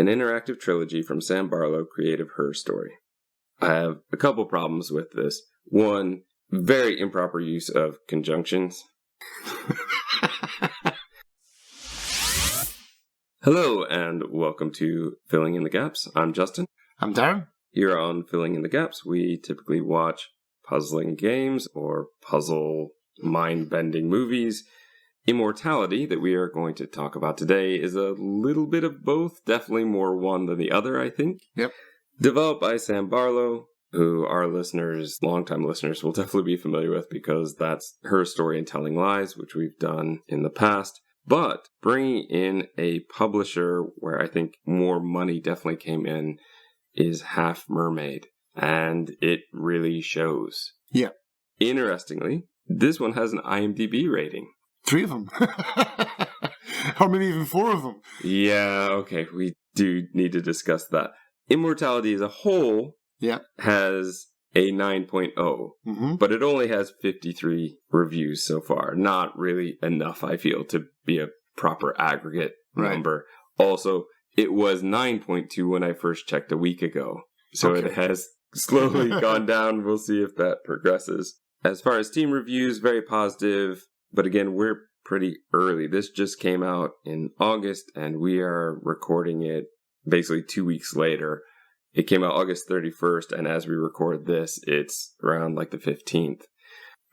an interactive trilogy from Sam Barlow, creator of Her Story. I have a couple problems with this. One, very improper use of conjunctions. Hello, and welcome to Filling in the Gaps. I'm Justin. I'm Darren. Here on Filling in the Gaps, we typically watch puzzling games or puzzle mind-bending movies. Immortality, that we are going to talk about today, is a little bit of both. Definitely more one than the other, I think. Yep. Developed by Sam Barlow, who our listeners, longtime listeners, will definitely be familiar with because that's Her Story and Telling Lies, which we've done in the past. But bringing in a publisher where I think more money definitely came in is Half Mermaid. And it really shows. Yeah. Interestingly, this one has an IMDb rating. 3 of them. Or maybe even 4 of them. Yeah, okay. We do need to discuss that. Immortality as a whole has a 9.0, but it only has 53 reviews so far. Not really enough, I feel, to be a proper aggregate number. Also, it was 9.2 when I first checked a week ago. So It has slowly gone down. We'll see if that progresses. As far as team reviews, very positive. But again, we're pretty early. This just came out in August, and we are recording it basically 2 weeks later. It came out August 31st, and as we record this, it's around like the 15th.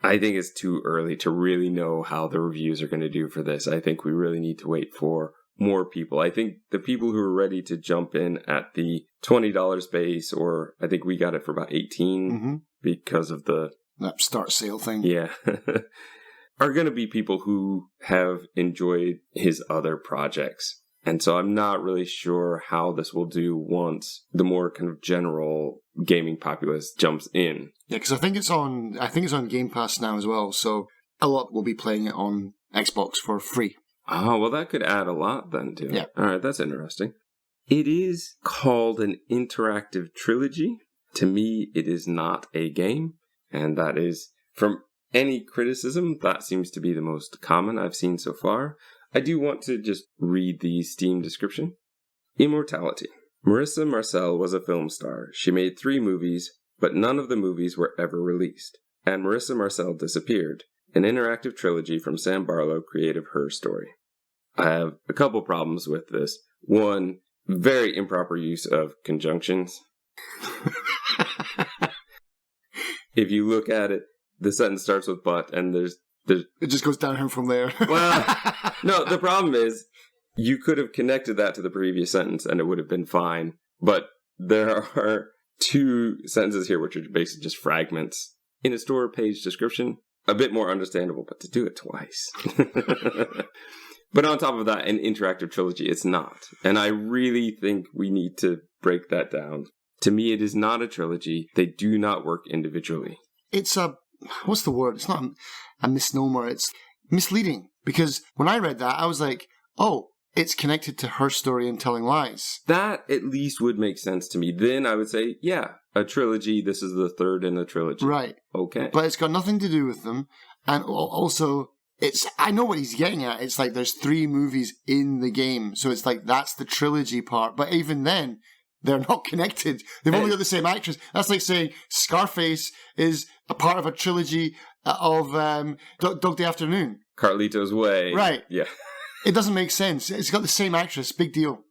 I think it's too early to really know how the reviews are going to do for this. I think we really need to wait for more people. I think the people who are ready to jump in at the $20 base, or I think we got it for about $18 because of that start sale thing. Yeah. are going to be people who have enjoyed his other projects. And so I'm not really sure how this will do once the more kind of general gaming populace jumps in. Yeah, because I think it's on Game Pass now as well, so a lot will be playing it on Xbox for free. Oh, well, that could add a lot then, too. Yeah. All right, that's interesting. It is called an interactive trilogy. To me, it is not a game, and that is, from any criticism, that seems to be the most common I've seen so far. I do want to just read the Steam description. Immortality. Marissa Marcel was a film star. She made 3 movies, but none of the movies were ever released. And Marissa Marcel disappeared. An interactive trilogy from Sam Barlow, creator of Her Story. I have a couple problems with this. One, very improper use of conjunctions. If you look at it, the sentence starts with but, and there's it just goes downhill from there. Well, no, the problem is you could have connected that to the previous sentence and it would have been fine. But there are 2 sentences here which are basically just fragments. In a store page description, a bit more understandable, but to do it twice. But on top of that, an interactive trilogy, it's not. And I really think we need to break that down. To me, it is not a trilogy. They do not work individually. It's what's the word? It's not a misnomer. It's misleading. Because when I read that, I was like, oh, it's connected to Her Story and Telling Lies. That at least would make sense to me. Then I would say, yeah, a trilogy. This is the 3rd in the trilogy. Right. Okay. But it's got nothing to do with them. And also, I know what he's getting at. It's like there's 3 movies in the game. So it's like that's the trilogy part. But even then, they're not connected. They've only got the same actress. That's like saying Scarface is a part of a trilogy of Dog Day Afternoon. Carlito's Way. Right. Yeah. It doesn't make sense. It's got the same actress. Big deal.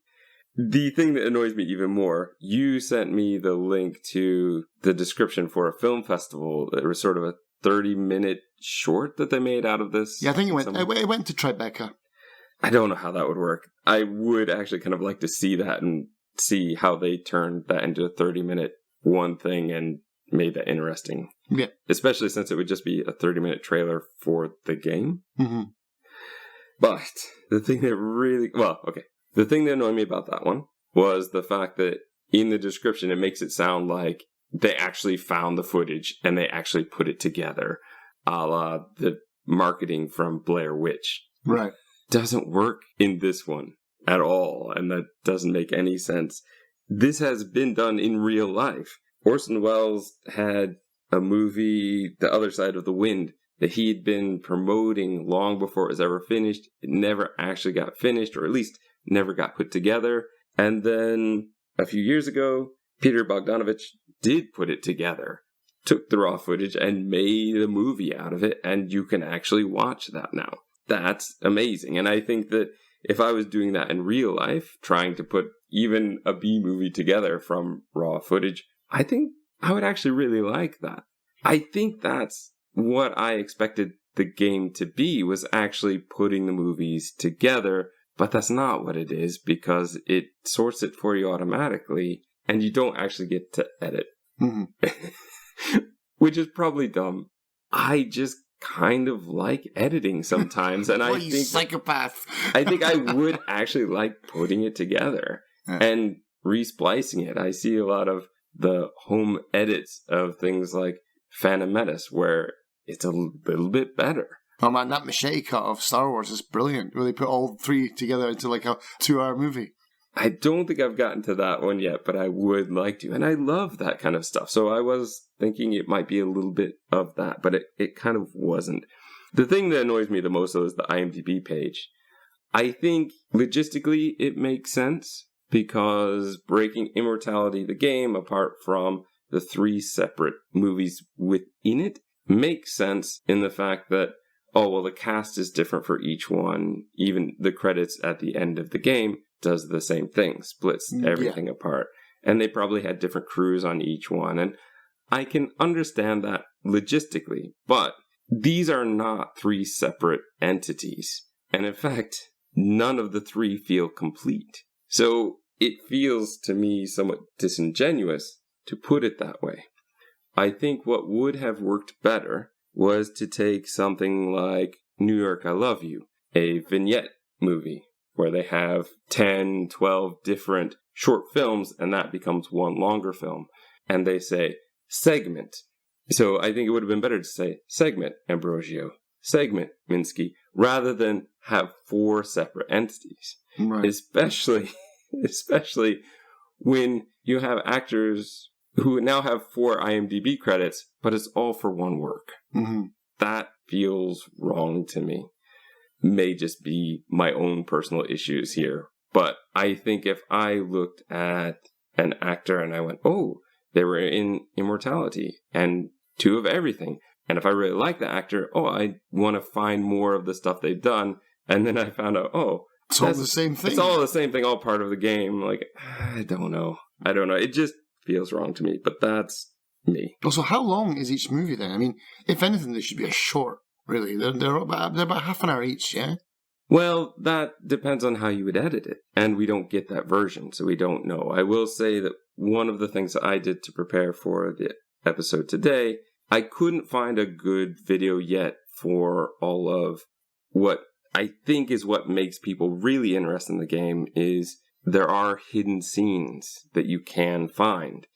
The thing that annoys me even more, you sent me the link to the description for a film festival. It was sort of a 30-minute short that they made out of this. Yeah, I think it went to Tribeca. I don't know how that would work. I would actually kind of like to see that and see how they turned that into a 30-minute one thing and made that interesting. Yeah. Especially since it would just be a 30-minute trailer for the game. Mm-hmm. But the thing that the thing that annoyed me about that one was the fact that in the description, it makes it sound like they actually found the footage and they actually put it together, a la the marketing from Blair Witch. Right. Doesn't work in this one at all, and that doesn't make any sense. This has been done in real life. Orson Welles had a movie, The Other Side of the Wind, that he had been promoting long before it was ever finished. It never actually got finished, or at least never got put together. And then a few years ago, Peter Bogdanovich did put it together, took the raw footage and made a movie out of it, and you can actually watch that now. That's amazing. And I think that if I was doing that in real life, trying to put even a B movie together from raw footage, I think I would actually really like that. I think that's what I expected the game to be, was actually putting the movies together, but that's not what it is, because it sorts it for you automatically, and you don't actually get to edit. Mm-hmm. Which is probably dumb. I just kind of like editing sometimes, and I think psychopath. I think I would actually like putting it together and resplicing it. I see a lot of the home edits of things like Phantom Menace where it's a little bit better. Oh man, that machete cut of Star Wars is brilliant, where they put all three together into like a 2-hour movie. I don't think I've gotten to that one yet, but I would like to. And I love that kind of stuff. So I was thinking it might be a little bit of that, but it kind of wasn't. The thing that annoys me the most, though, is the IMDb page. I think logistically it makes sense, because breaking Immortality, the game, apart from the 3 separate movies within it, makes sense in the fact that, oh, well, the cast is different for each one. Even the credits at the end of the game does the same thing, splits everything apart. And they probably had different crews on each one. And I can understand that logistically, but these are not 3 separate entities. And in fact, none of the 3 feel complete. So it feels to me somewhat disingenuous to put it that way. I think what would have worked better was to take something like New York, I Love You, a vignette movie, where they have 10, 12 different short films, and that becomes one longer film. And they say, segment. So I think it would have been better to say, segment Ambrosio, segment Minsky, rather than have 4 separate entities. Right. Especially when you have actors who now have 4 IMDb credits, but it's all for one work. Mm-hmm. That feels wrong to me. May just be my own personal issues here. But I think if I looked at an actor and I went, oh, they were in Immortality and 2 of everything. And if I really like the actor, oh, I want to find more of the stuff they've done. And then I found out, oh, it's all the same thing. It's all the same thing, all part of the game. Like, I don't know. It just feels wrong to me, but that's me. Also, how long is each movie then? I mean, if anything, there should be a short, really. They're about half an hour each, yeah? Well, that depends on how you would edit it, and we don't get that version, so we don't know. I will say that one of the things that I did to prepare for the episode today, I couldn't find a good video yet for all of what I think is what makes people really interested in the game is there are hidden scenes that you can find.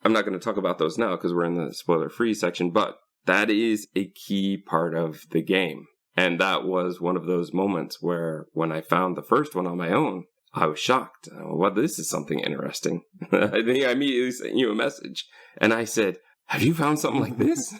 I'm not going to talk about those now because we're in the spoiler-free section, but that is a key part of the game. And that was one of those moments where when I found the first one on my own, I was shocked. Well, this is something interesting. I think I immediately sent you a message. And I said, have you found something like this?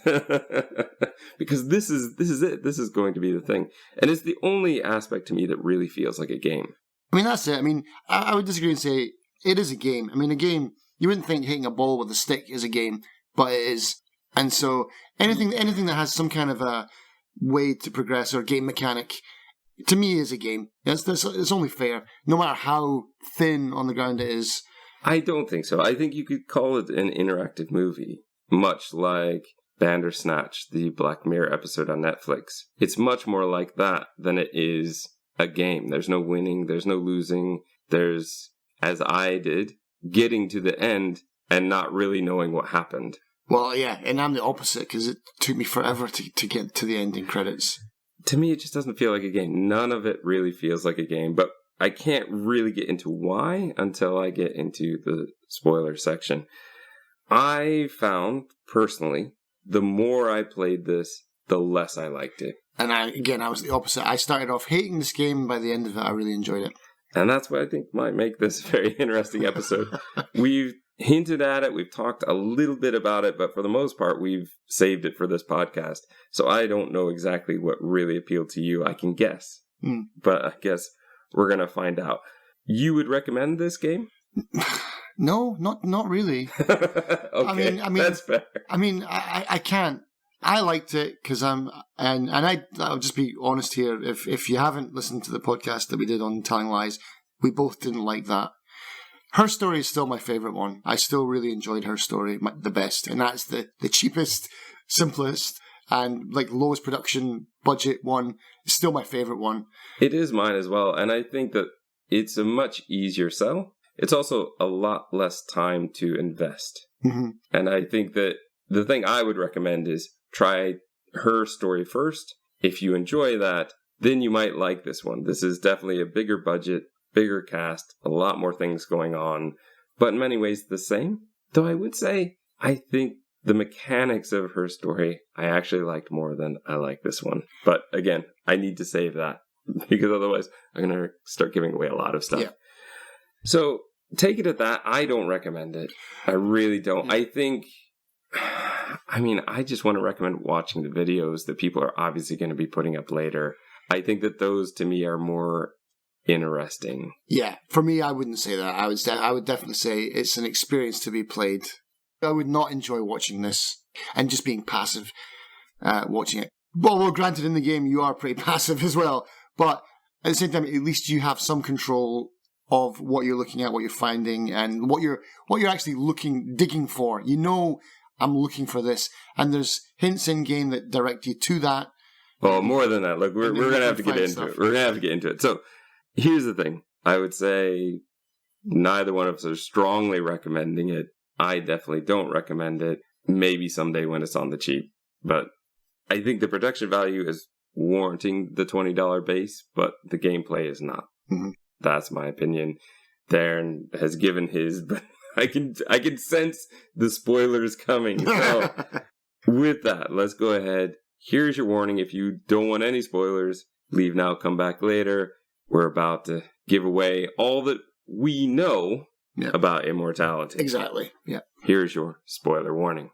Because this is it. This is going to be the thing. And it's the only aspect to me that really feels like a game. I mean, that's it. I mean, I would disagree and say it is a game. I mean, a game, you wouldn't think hitting a ball with a stick is a game, but it is. And so anything that has some kind of a way to progress or game mechanic, to me, is a game. It's only fair, no matter how thin on the ground it is. I don't think so. I think you could call it an interactive movie, much like Bandersnatch, the Black Mirror episode on Netflix. It's much more like that than it is a game. There's no winning, there's no losing. There's, as I did, getting to the end and not really knowing what happened. Well, yeah, and I'm the opposite because it took me forever to get to the ending credits. To me, it just doesn't feel like a game. None of it really feels like a game, but I can't really get into why until I get into the spoiler section. I found, personally, the more I played this, the less I liked it. And I was the opposite. I started off hating this game, and by the end of it, I really enjoyed it. And that's what I think might make this a very interesting episode. We've hinted at it, we've talked a little bit about it, but for the most part, we've saved it for this podcast. So I don't know exactly what really appealed to you. I can guess, but I guess we're going to find out. you would recommend this game? No, not really. Okay, I mean, that's fair. I mean, I can't. I liked it because I'll just be honest here. If you haven't listened to the podcast that we did on Telling Lies, we both didn't like that. Her Story is still my favourite one. I still really enjoyed Her Story the best, and that's the cheapest, simplest, and like lowest production budget one. It's still my favourite one. It is mine as well, and I think that it's a much easier sell. It's also a lot less time to invest. Mm-hmm. And I think that the thing I would recommend is try Her Story first. If you enjoy that, then you might like this one. This is definitely a bigger budget, bigger cast, a lot more things going on, but in many ways the same. Though I would say, I think the mechanics of Her Story, I actually liked more than I like this one. But again, I need to save that because otherwise I'm going to start giving away a lot of stuff. Yeah. So take it at that. I don't recommend it. I really don't. I think, I just want to recommend watching the videos that people are obviously going to be putting up later. I think that those to me are more interesting. Yeah, for me, I wouldn't say that. I would definitely say it's an experience to be played. I would not enjoy watching this and just being passive watching it. Well, granted, in the game you are pretty passive as well, but at the same time, at least you have some control of what you're looking at, what you're finding, and what you're actually digging for. You know, I'm looking for this, and there's hints in game that direct you to that. Well, more than that. Look, we're gonna have to get into it. We're gonna have to get into it. So, here's the thing. I would say neither one of us are strongly recommending it. I definitely don't recommend it. Maybe someday when it's on the cheap, but I think the production value is warranting the $20 base, but the gameplay is not. Mm-hmm. That's my opinion. Darren has given his, but I can sense the spoilers coming. So with that, let's go ahead. Here's your warning. If you don't want any spoilers, leave now, come back later. We're about to give away all that we know about Immortality. Exactly. Yeah. Here's your spoiler warning.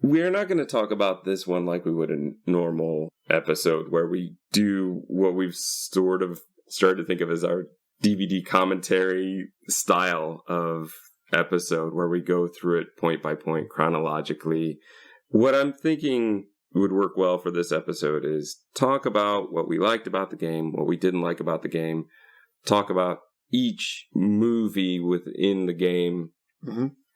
We're not going to talk about this one like we would a normal episode where we do what we've sort of started to think of as our DVD commentary style of episode where we go through it point by point chronologically. What I'm thinking would work well for this episode is talk about what we liked about the game, what we didn't like about the game, talk about each movie within the game,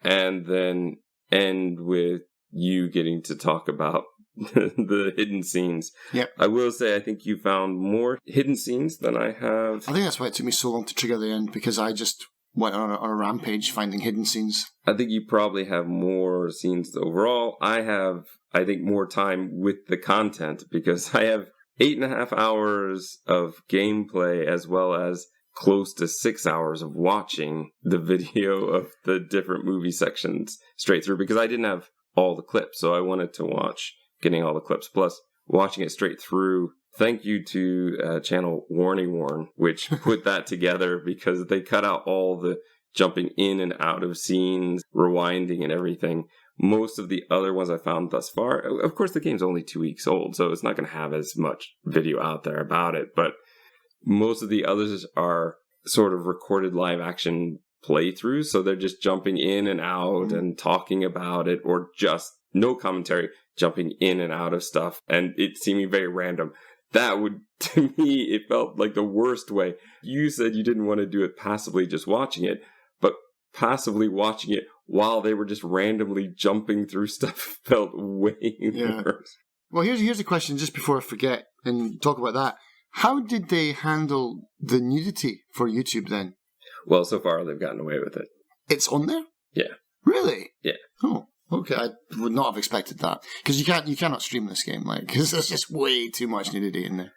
and then end with you getting to talk about the hidden scenes. Yep. I will say I think you found more hidden scenes than I have. I think that's why it took me so long to trigger the end, because I just went on a rampage finding hidden scenes. I think you probably have more scenes overall. I have, I think, more time with the content because I have 8.5 hours of gameplay as well as close to 6 hours of watching the video of the different movie sections straight through because I didn't have all the clips. So I wanted to watch getting all the clips plus watching it straight through. Thank you to channel Warn, which put that together because they cut out all the jumping in and out of scenes, rewinding and everything. Most of the other ones I found thus far, of course the game's only 2 weeks old, so it's not going to have as much video out there about it, but most of the others are sort of recorded live action playthroughs, so they're just jumping in and out and talking about it, or just no commentary, jumping in and out of stuff, and it seeming very random. That would, to me, it felt like the worst way. You said you didn't want to do it passively just watching it, but passively watching it while they were just randomly jumping through stuff felt way worse. Well, here's a question just before I forget and talk about that. How did they handle the nudity for YouTube then? Well, so far they've gotten away with it. It's on there? Yeah. Really? Yeah. Oh, okay. I would not have expected that because you cannot stream this game because there's just way too much nudity in there.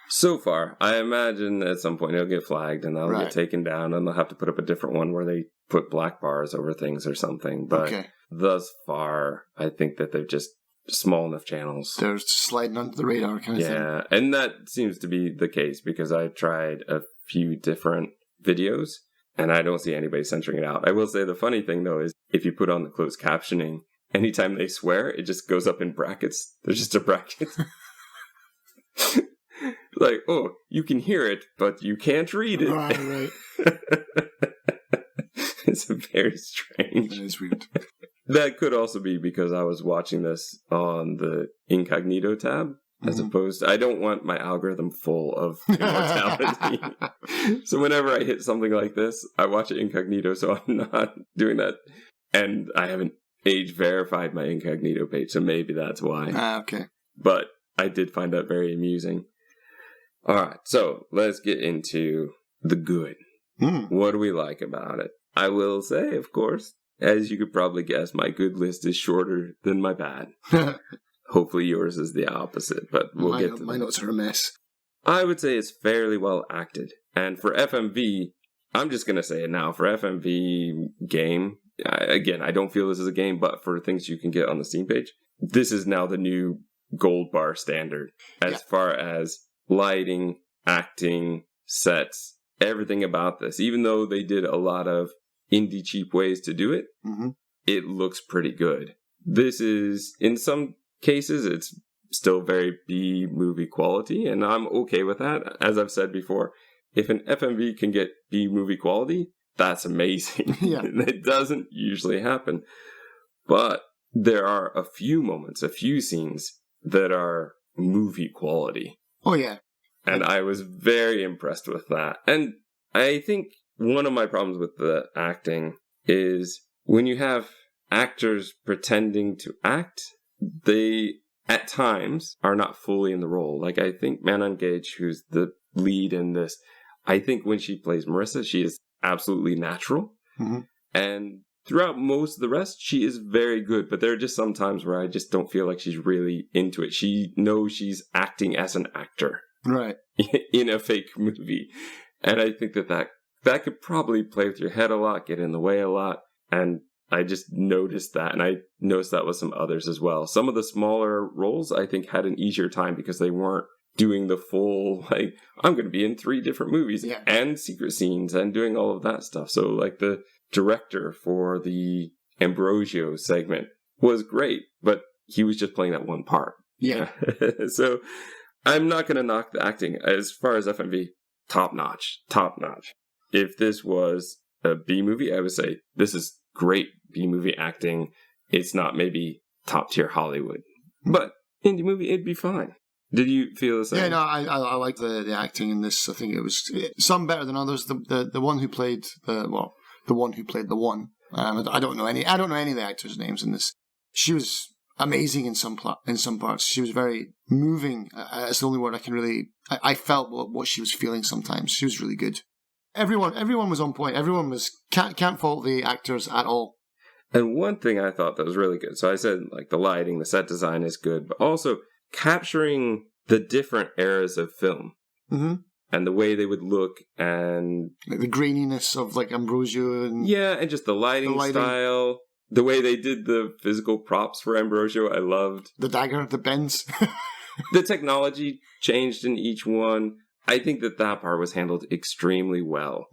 So far, I imagine at some point it'll get flagged and they'll get taken down and they'll have to put up a different one where they put black bars over things or something. But thus far, I think that they're just small enough channels. They're sliding under the radar kind of thing. Yeah, and that seems to be the case because I've tried a few different videos and I don't see anybody censoring it out. I will say the funny thing though is if you put on the closed captioning, anytime they swear, it just goes up in brackets. There's just a bracket. Like, oh, you can hear it, but you can't read it. Right. It's very strange. That is weird. That could also be because I was watching this on the incognito tab, as opposed to, I don't want my algorithm full of immortality. So whenever I hit something like this, I watch it incognito, so I'm not doing that. And I haven't age verified my incognito page, so maybe that's why. Okay. But I did find that very amusing. All right, so let's get into the good. What do we like about it? I will say, of course, as you could probably guess, my good list is shorter than my bad. Hopefully yours is the opposite, but we'll get to my notes are a mess. I would say it's fairly well acted. And for FMV, I'm just going to say it now, for FMV game, again, I don't feel this is a game, but for things you can get on the Steam page, this is now the new gold bar standard as far as lighting, acting, sets, everything about this. Even though they did a lot of indie cheap ways to do it, it looks pretty good. This is, in some cases, it's still very B movie quality, and I'm okay with that. As I've said before, if an FMV can get B movie quality, that's amazing. It doesn't usually happen. But there are a few moments, a few scenes that are movie quality. Oh, yeah. And I was very impressed with that. And I think one of my problems with the acting is when you have actors pretending to act, they, at times, are not fully in the role. Like, I think Manon Gage, who's the lead in this, I think when she plays Marissa, she is absolutely natural. And throughout most of the rest, she is very good. But there are just some times where I just don't feel like she's really into it. She knows she's acting as an actor. Right. In a fake movie. And I think that could probably play with your head a lot, get in the way a lot. And I just noticed that. And I noticed that with some others as well. Some of the smaller roles, I think, had an easier time because they weren't doing the full, like, I'm going to be in 3 different movies and secret scenes and doing all of that stuff. So, like, the director for the Ambrosio segment was great, but he was just playing that one part. Yeah. So I'm not going to knock the acting. As far as FMV, top notch. If this was a B movie, I would say this is great B movie acting. It's not maybe top tier Hollywood, but indie movie, it'd be fine. Did you feel the same? Yeah, no, I like the acting in this. I think it was some better than others. The one who played the one who played the one. I don't know any of the actors' names in this. She was amazing in some parts. She was very moving. That's the only word I can really. I felt what she was feeling sometimes. She was really good. Everyone was on point. Everyone was can't fault the actors at all. And one thing I thought that was really good. So I said, like, the lighting, the set design is good, but also capturing the different eras of film and the way they would look, and like the graininess of, like, Ambrosio and just the lighting style. The way they did the physical props for Ambrosio, I loved. The dagger, the bends. The technology changed in each one. I think that part was handled extremely well.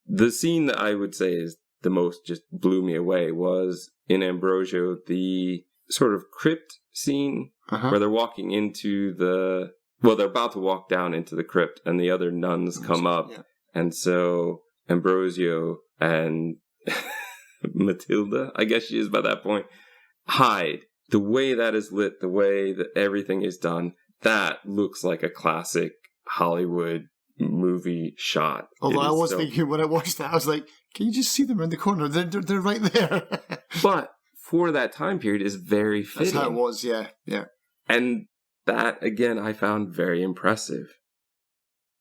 The scene that I would say is the most just blew me away was in Ambrosio, the sort of crypt scene where they're walking into they're about to walk down into the crypt and the other nuns come up. Yeah. And so Ambrosio and Matilda, I guess she is by that point, hide. The way that is lit, the way that everything is done, that looks like a classic Hollywood movie shot. Although I was thinking when I watched that, I was like, can you just see them around the corner? They're right there. But for that time period is very fitting. That's how it was, yeah. And that, again, I found very impressive.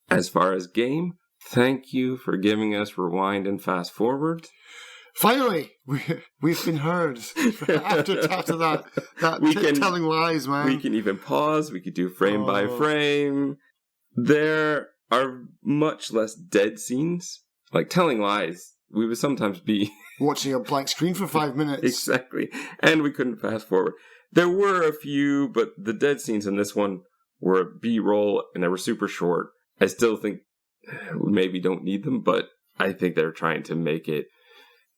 As far as game, thank you for giving us rewind and fast forward. Finally, we've been heard after that telling lies, man. We can even pause. We could do frame by frame. There are much less dead scenes. Like telling lies, we would sometimes be watching a blank screen for 5 minutes. Exactly. And we couldn't fast forward. There were a few, but the dead scenes in this one were B-roll and they were super short. I still think we maybe don't need them, but I think they're trying to make it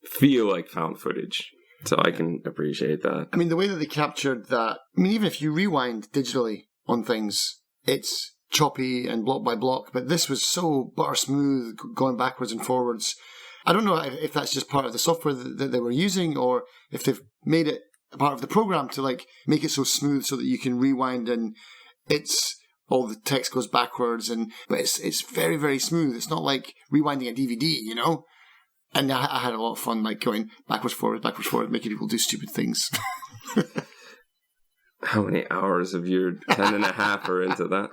feel like found footage. So I can appreciate that. I mean, the way that they captured that, I mean, even if you rewind digitally on things, it's choppy and block by block, but this was so butter smooth, going backwards and forwards. I don't know if that's just part of the software that they were using, or if they've made it a part of the program to like make it so smooth so that you can rewind and it's all the text goes backwards, but it's very, very smooth. It's not like rewinding a DVD, you know? And I had a lot of fun like going backwards, forward, making people do stupid things. How many hours of your 10 and a half are into that?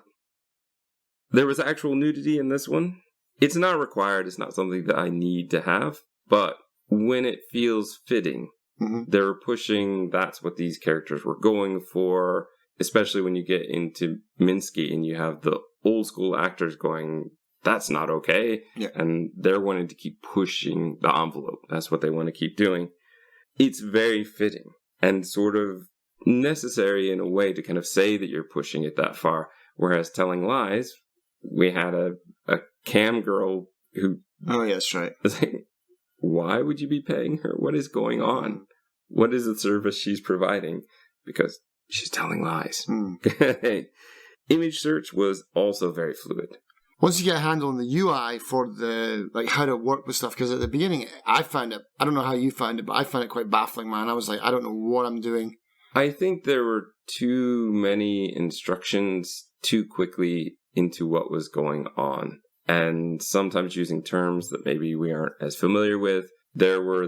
There was actual nudity in this one. It's not required. It's not something that I need to have. But when it feels fitting, they were pushing, that's what these characters were going for. Especially when you get into Minsky and you have the old school actors going, that's not okay. Yeah. And they're wanting to keep pushing the envelope. That's what they want to keep doing. It's very fitting and sort of necessary in a way to kind of say that you're pushing it that far. Whereas Telling Lies, we had a cam girl who... Oh, yeah, that's right. Like, why would you be paying her? What is going on? What is the service she's providing? Because she's telling lies. Image search was also very fluid. Once you get a handle on the UI for the like how to work with stuff, because at the beginning I found it, I don't know how you found it, but I found it quite baffling, man. I was like, I don't know what I'm doing. I think there were too many instructions too quickly into what was going on, and sometimes using terms that maybe we aren't as familiar with. There were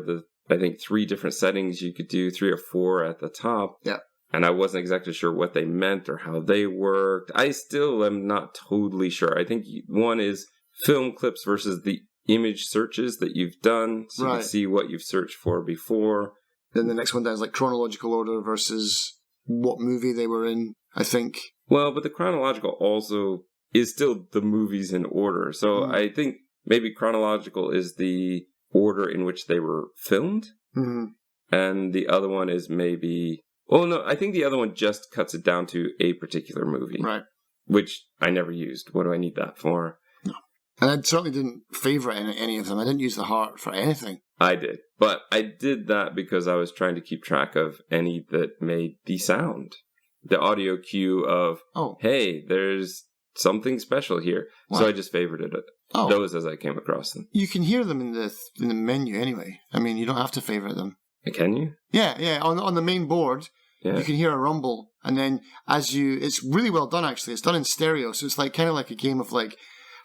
I think 3 different settings you could do, 3 or 4 at the top. Yeah. And I wasn't exactly sure what they meant or how they worked. I still am not totally sure. I think one is film clips versus the image searches that you've done. So you can see what you've searched for before. Then the next one down is like chronological order versus what movie they were in, I think. Well, but the chronological also is still the movies in order. So I think maybe chronological is the order in which they were filmed. And the other one is maybe... Oh, no, I think the other one just cuts it down to a particular movie. Right. Which I never used. What do I need that for? No. And I certainly didn't favorite any of them. I didn't use the heart for anything. I did. But I did that because I was trying to keep track of any that made the sound. The audio cue of, hey, there's something special here. What? So I just favorited it. Those as I came across them. You can hear them in the menu anyway. I mean, you don't have to favorite them. Can you? Yeah. On the main board, you can hear a rumble, and then it's really well done actually. It's done in stereo, so it's like kind of like a game of like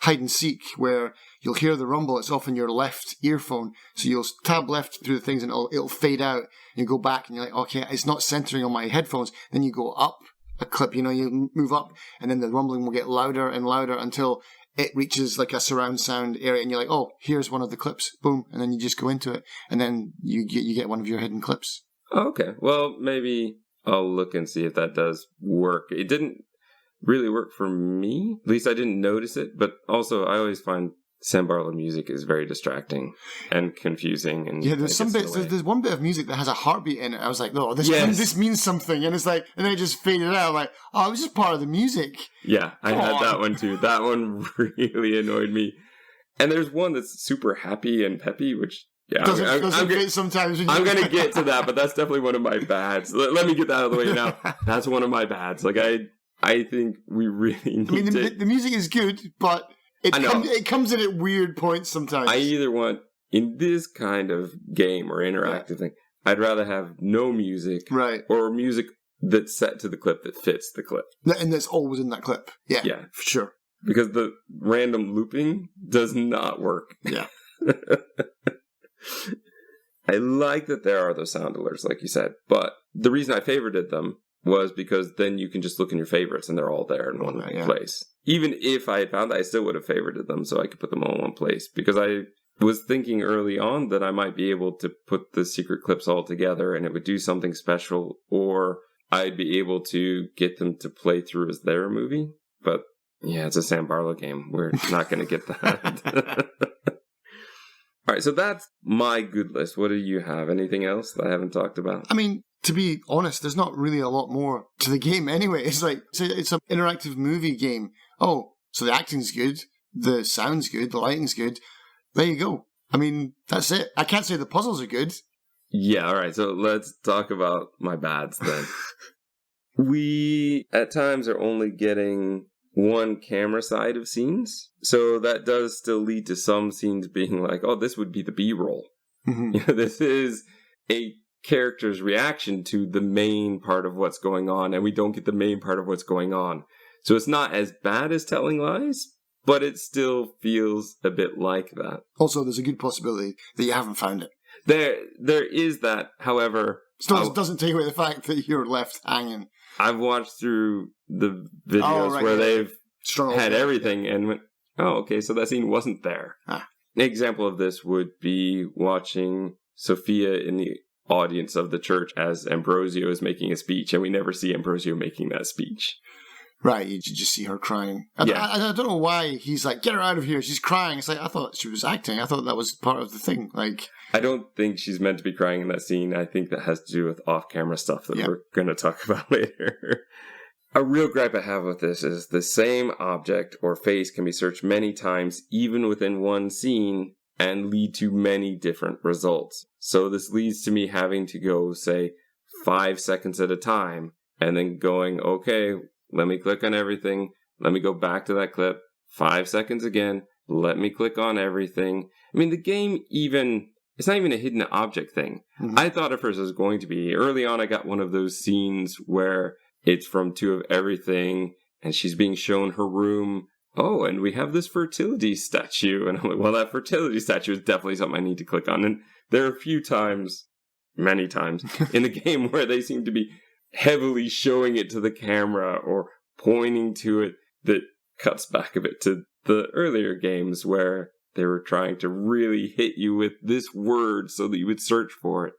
hide and seek, where you'll hear the rumble. It's often your left earphone, so you'll tab left through the things, and it'll fade out. And you go back, and you're like, okay, it's not centering on my headphones. Then you go up a clip, you move up, and then the rumbling will get louder and louder until it reaches like a surround sound area, and you're like, oh, here's one of the clips, boom, and then you just go into it, and then you get one of your hidden clips. Oh, okay, well, maybe I'll look and see if that does work. It didn't really work for me, at least I didn't notice it, but also I always find Sam Barlow music is very distracting and confusing. And there's some bits. There's one bit of music that has a heartbeat in it. I was like, "Oh, this means something," and it's like, and then it just faded out. I'm like, oh, it was just part of the music. Yeah, I had that one too. That one really annoyed me. And there's one that's super happy and peppy, which doesn't fit sometimes. I'm gonna get to that, but that's definitely one of my bads. Let me get that out of the way now. That's one of my bads. Like I think we really need. I mean, the music is good, but. It comes in at weird points sometimes. I either want, in this kind of game or interactive thing, I'd rather have no music. Right. Or music that's set to the clip that fits the clip. And that's always in that clip. Yeah. Yeah. For sure. Because the random looping does not work. Yeah. I like that there are those sound alerts, like you said. But the reason I favorited them was because then you can just look in your favorites and they're all there in one place. Even if I had found that, I still would have favorited them so I could put them all in one place. Because I was thinking early on that I might be able to put the secret clips all together and it would do something special, or I'd be able to get them to play through as their movie. But yeah, it's a Sam Barlow game. We're not going to get that. All right, so that's my good list. What do you have? Anything else that I haven't talked about? I mean, to be honest, there's not really a lot more to the game anyway. It's like, it's an interactive movie game. Oh, so the acting's good, the sound's good, the lighting's good. There you go. I mean, that's it. I can't say the puzzles are good. Yeah, all right. So let's talk about my bads then. We, at times, are only getting one camera side of scenes. So that does still lead to some scenes being like, oh, this would be the B-roll. Mm-hmm. This is a character's reaction to the main part of what's going on, and we don't get the main part of what's going on. So it's not as bad as Telling Lies, but it still feels a bit like that. Also, there's a good possibility that you haven't found it. There is that, however... Still doesn't take away the fact that you're left hanging. I've watched through the videos where they've had everything and went, oh, okay, so that scene wasn't there. An example of this would be watching Sophia in the audience of the church as Ambrosio is making a speech, and we never see Ambrosio making that speech. Right, you just see her crying. I don't know why he's like, get her out of here, she's crying. It's like, I thought she was acting. I thought that was part of the thing. Like, I don't think she's meant to be crying in that scene. I think that has to do with off-camera stuff that we're going to talk about later. A real gripe I have with this is the same object or face can be searched many times, even within one scene, and lead to many different results. So this leads to me having to go, say, 5 seconds at a time, and then going, okay, let me click on everything. Let me go back to that clip. 5 seconds again. Let me click on everything. I mean, the game it's not even a hidden object thing. Mm-hmm. I thought at first it was going to be. Early on, I got one of those scenes where it's from Two of Everything, and she's being shown her room. Oh, and we have this fertility statue. And I'm like, well, that fertility statue is definitely something I need to click on. And there are a few times, many times, in the game where they seem to be heavily showing it to the camera or pointing to it that cuts back a bit to the earlier games where they were trying to really hit you with this word so that you would search for it.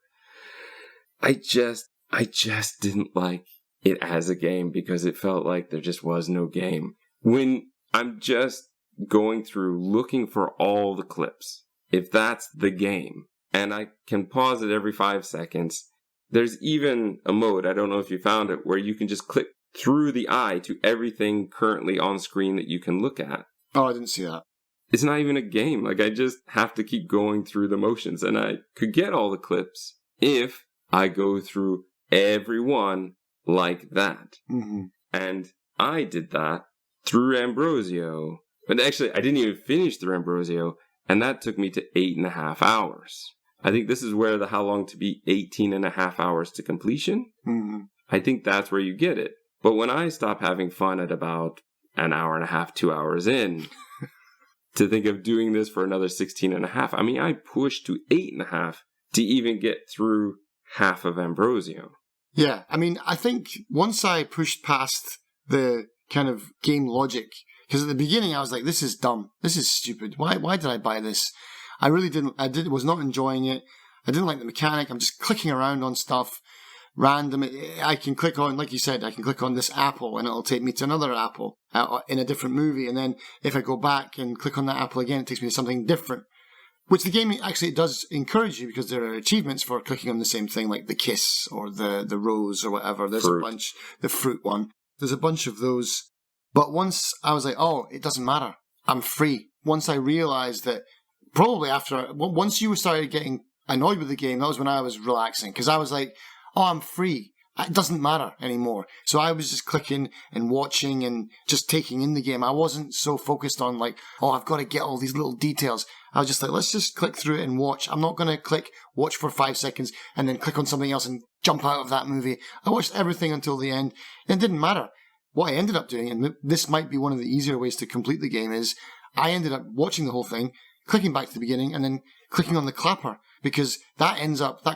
I just didn't like it as a game because it felt like there just was no game. When I'm just going through looking for all the clips, if that's the game, and I can pause it every 5 seconds, there's even a mode, I don't know if you found it, where you can just click through the eye to everything currently on screen that you can look at. Oh, I didn't see that. It's not even a game. Like, I just have to keep going through the motions. And I could get all the clips if I go through every one like that. Mm-hmm. And I did that through Ambrosio. But actually, I didn't even finish through Ambrosio. And that took me to 8.5 hours. I think this is where the how long to beat 18.5 hours to completion. Mm-hmm. I think that's where you get it. But when I stop having fun at about an hour and a half, 2 hours in, to think of doing this for another 16.5, I mean, I pushed to 8.5 to even get through half of Ambrosio. Yeah, I mean, I think once I pushed past the kind of game logic, because at the beginning I was like, this is dumb, this is stupid, why did I buy this? I was not enjoying it. I didn't like the mechanic. I'm just clicking around on stuff random. I can click on, like you said, I can click on this apple and it'll take me to another apple in a different movie. And then if I go back and click on that apple again, it takes me to something different, which the game actually does encourage you because there are achievements for clicking on the same thing, like the kiss or the rose or whatever. There's fruit. A bunch, the fruit one. There's a bunch of those. But once I was like, oh, it doesn't matter. I'm free. Once I realized that, probably once you started getting annoyed with the game, that was when I was relaxing. Because I was like, oh, I'm free. It doesn't matter anymore. So I was just clicking and watching and just taking in the game. I wasn't so focused on like, oh, I've got to get all these little details. I was just like, let's just click through it and watch. I'm not going to click watch for 5 seconds and then click on something else and jump out of that movie. I watched everything until the end. And it didn't matter. What I ended up doing, and this might be one of the easier ways to complete the game, is I ended up watching the whole thing, clicking back to the beginning, and then clicking on the clapper, because that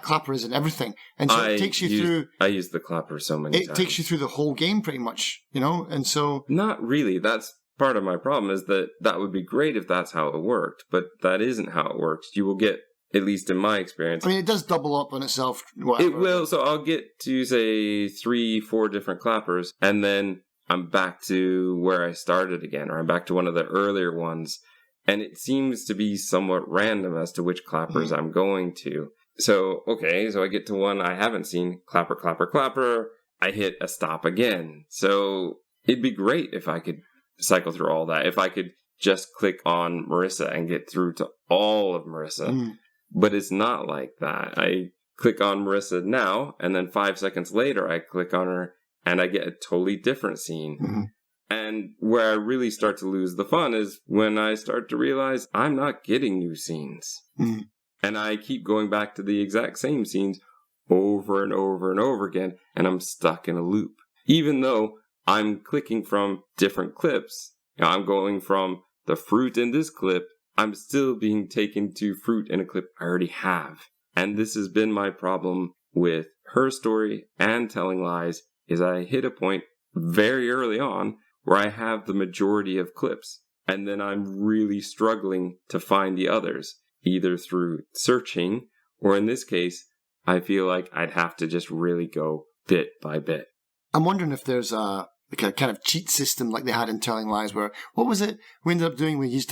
clapper is in everything. And so it takes you through... I use the clapper so many times. It takes you through the whole game pretty much, and so... Not really. That's part of my problem, is that would be great if that's how it worked, but that isn't how it works. You will get, at least in my experience... I mean, it does double up on itself. Whatever. It will, so I'll get to, say, 3-4 different clappers, and then I'm back to where I started again, or I'm back to one of the earlier ones. And it seems to be somewhat random as to which clappers I'm going to. So, okay, so I get to one I haven't seen. Clapper, clapper, clapper. I hit a stop again. So it'd be great if I could cycle through all that. If I could just click on Marissa and get through to all of Marissa. But it's not like that. I click on Marissa now, and then 5 seconds later I click on her, and I get a totally different scene. And where I really start to lose the fun is when I start to realize I'm not getting new scenes. Mm. And I keep going back to the exact same scenes over and over and over again, and I'm stuck in a loop. Even though I'm clicking from different clips, I'm going from the fruit in this clip, I'm still being taken to fruit in a clip I already have. And this has been my problem with Her Story and Telling Lies, is I hit a point very early on where I have the majority of clips, and then I'm really struggling to find the others, either through searching, or in this case, I feel like I'd have to just really go bit by bit. I'm wondering if there's a kind of cheat system like they had in Telling Lies, where, what was it we ended up doing when you just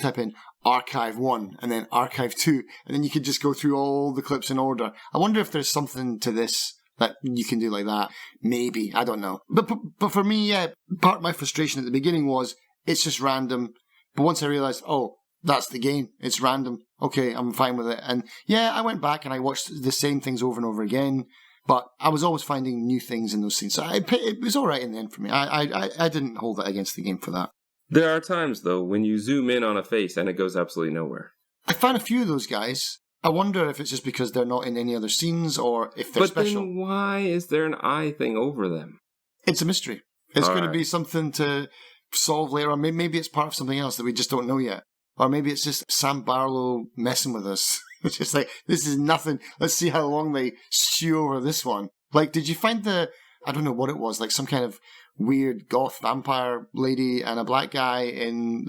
type in archive 1 and then archive 2, and then you could just go through all the clips in order. I wonder if there's something to this that you can do like that. Maybe. I don't know. But for me, yeah, part of my frustration at the beginning was it's just random. But once I realized, oh, that's the game. It's random. Okay, I'm fine with it. And yeah, I went back and I watched the same things over and over again. But I was always finding new things in those scenes. So it was all right in the end for me. I didn't hold it against the game for that. There are times, though, when you zoom in on a face and it goes absolutely nowhere. I found a few of those guys. I wonder if it's just because they're not in any other scenes or if they're special. But then why is there an eye thing over them? It's a mystery. It's going to be something to solve later on. Maybe it's part of something else that we just don't know yet. Or maybe it's just Sam Barlow messing with us. It's just like, this is nothing. Let's see how long they stew over this one. Like, did you find I don't know what it was, like some kind of weird goth vampire lady and a black guy in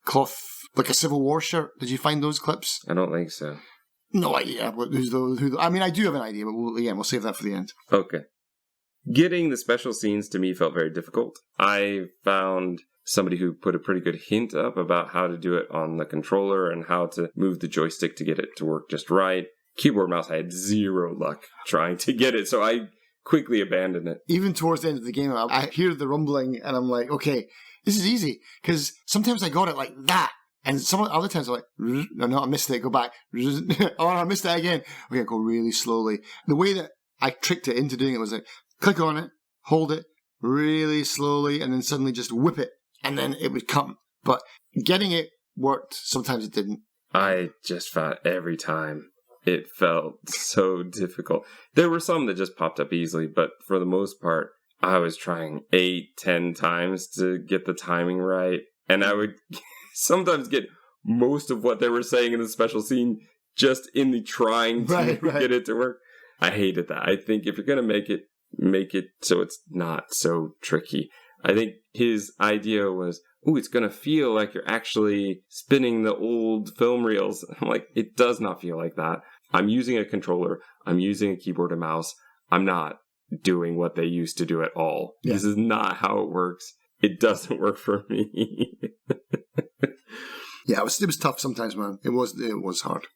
cloth, like a Civil War shirt? Did you find those clips? I don't think so. No idea. Who's those? I mean, I do have an idea, but we'll save that for the end. Okay. Getting the special scenes to me felt very difficult. I found somebody who put a pretty good hint up about how to do it on the controller and how to move the joystick to get it to work just right. Keyboard mouse, I had zero luck trying to get it, so I quickly abandoned it. Even towards the end of the game, I hear the rumbling and I'm like, okay, this is easy. Because sometimes I got it like that. And some other times I'm like, no, I missed it, go back. Oh, I missed it again. Okay, go really slowly. The way that I tricked it into doing it was like, click on it, hold it really slowly, and then suddenly just whip it. And then it would come. But getting it worked. Sometimes it didn't. I just found every time it felt so difficult. There were some that just popped up easily, but for the most part, I was trying 8-10 times to get the timing right. And I would sometimes get most of what they were saying in the special scene just in the trying to get it to work. I hated that. I think if you're going to make it so it's not so tricky. I think his idea was, it's going to feel like you're actually spinning the old film reels. I'm like, it does not feel like that. I'm using a controller. I'm using a keyboard and mouse. I'm not doing what they used to do at all. Yeah. This is not how it works. It doesn't work for me. Yeah, it was tough sometimes, man. It was hard.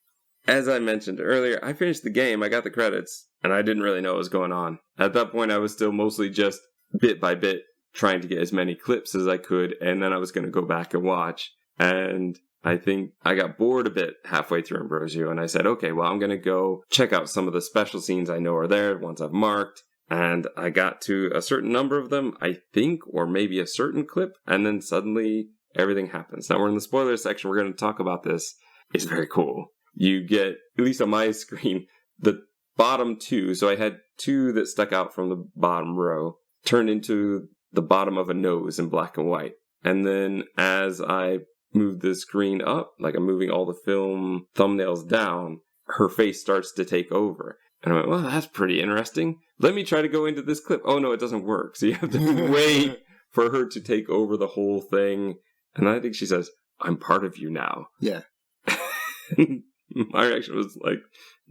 As I mentioned earlier, I finished the game. I got the credits, and I didn't really know what was going on. At that point, I was still mostly just bit by bit trying to get as many clips as I could, and then I was going to go back and watch. And I think I got bored a bit halfway through Ambrosio, and I said, okay, well, I'm going to go check out some of the special scenes I know are there, ones I've marked. And I got to a certain number of them, I think, or maybe a certain clip, and then suddenly everything happens. Now, we're in the spoiler section. We're going to talk about this. It's very cool. You get, at least on my screen, the bottom two. So I had two that stuck out from the bottom row, turned into the bottom of a nose in black and white. And then as I move the screen up, like I'm moving all the film thumbnails down, her face starts to take over. And I went, well, that's pretty interesting. Let me try to go into this clip. Oh, no, it doesn't work. So you have to wait for her to take over the whole thing. And I think she says, I'm part of you now. Yeah. My reaction was like,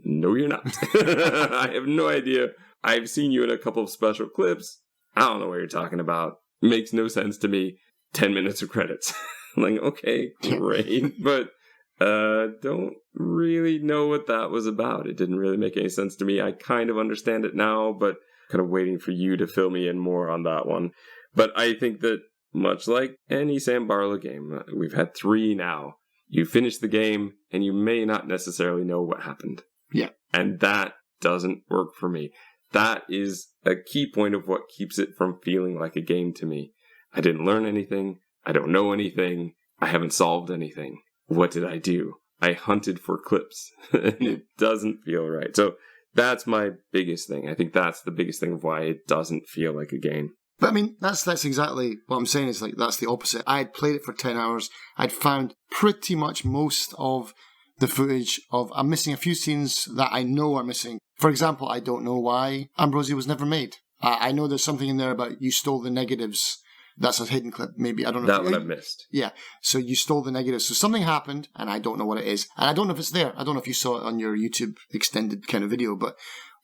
no, you're not. I have no idea. I've seen you in a couple of special clips. I don't know what you're talking about. It makes no sense to me. 10 minutes of credits. I'm like, okay, great. But don't really know what that was about. It didn't really make any sense to me. I kind of understand it now, but kind of waiting for you to fill me in more on that one. But I think that much like any Sam Barlow game, we've had 3 now. You finish the game, and you may not necessarily know what happened. Yeah. And that doesn't work for me. That is a key point of what keeps it from feeling like a game to me. I didn't learn anything. I don't know anything. I haven't solved anything. What did I do? I hunted for clips. And it doesn't feel right. So that's my biggest thing. I think that's the biggest thing of why it doesn't feel like a game. But I mean, that's exactly what I'm saying. Is like, that's the opposite. I had played it for 10 hours. I'd found pretty much most of the footage of, I'm missing a few scenes that I know are missing. For example, I don't know why Ambrosia was never made. I know there's something in there about you stole the negatives. That's a hidden clip, maybe. I don't know. That one I missed. Yeah. So you stole the negatives. So something happened, and I don't know what it is. And I don't know if it's there. I don't know if you saw it on your YouTube extended kind of video, but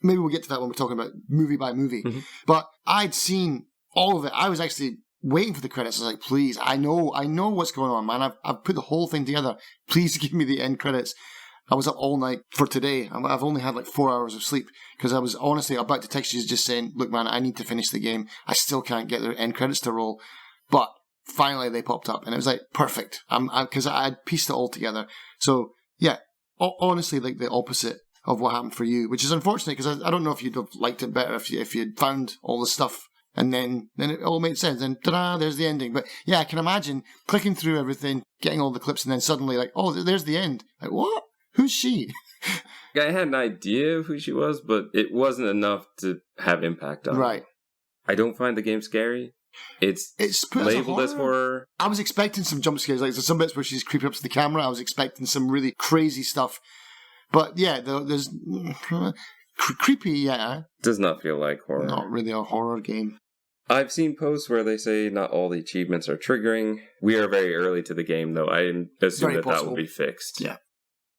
maybe we'll get to that when we're talking about movie by movie. Mm-hmm. But I'd seen all of it. I was actually waiting for the credits. I was like, please, I know what's going on, man. I've put the whole thing together. Please give me the end credits. I was up all night for today. I've only had like 4 hours of sleep because I was honestly about to text you just saying, look, man, I need to finish the game. I still can't get the end credits to roll. But finally they popped up and it was like, perfect. Because I had pieced it all together. So yeah, honestly, like the opposite of what happened for you, which is unfortunate because I don't know if you'd have liked it better if you'd found all the stuff and then it all made sense. And ta-da, there's the ending. But yeah, I can imagine clicking through everything, getting all the clips and then suddenly like, oh, there's the end. Like, what? Who's she? I had an idea of who she was, but it wasn't enough to have impact on Right. me. I don't find the game scary. It's labeled as horror. I was expecting some jump scares. Like, there's some bits where she's creeping up to the camera. I was expecting some really crazy stuff. But yeah, there's creepy, yeah. Does not feel like horror. Not really a horror game. I've seen posts where they say not all the achievements are triggering. We are very early to the game, though. I assume that will be fixed. Yeah.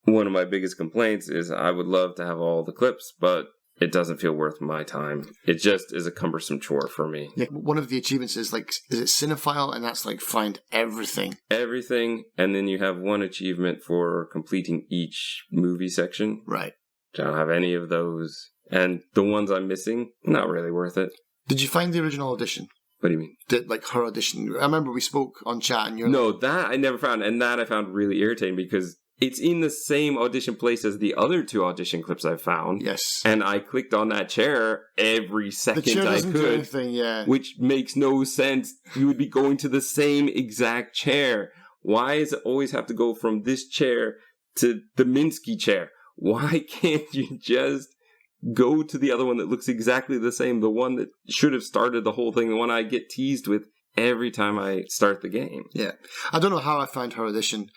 One of my biggest complaints is I would love to have all the clips, but it doesn't feel worth my time. It just is a cumbersome chore for me. Yeah, one of the achievements is like, is it Cinephile? And that's like find everything. Everything, and then you have one achievement for completing each movie section. Right. I don't have any of those. And the ones I'm missing, not really worth it. Did you find the original audition? What do you mean? Like her audition. I remember we spoke on chat and you're No, that I never found. And that I found really irritating because it's in the same audition place as the other two audition clips I found. Yes. And I clicked on that chair every second the chair I doesn't could. Do anything, yeah. Which makes no sense. You would be going to the same exact chair. Why does it always have to go from this chair to the Minsky chair? Why can't you just go to the other one that looks exactly the same? The one that should have started the whole thing. The one I get teased with every time I start the game. Yeah. I don't know how I found her audition.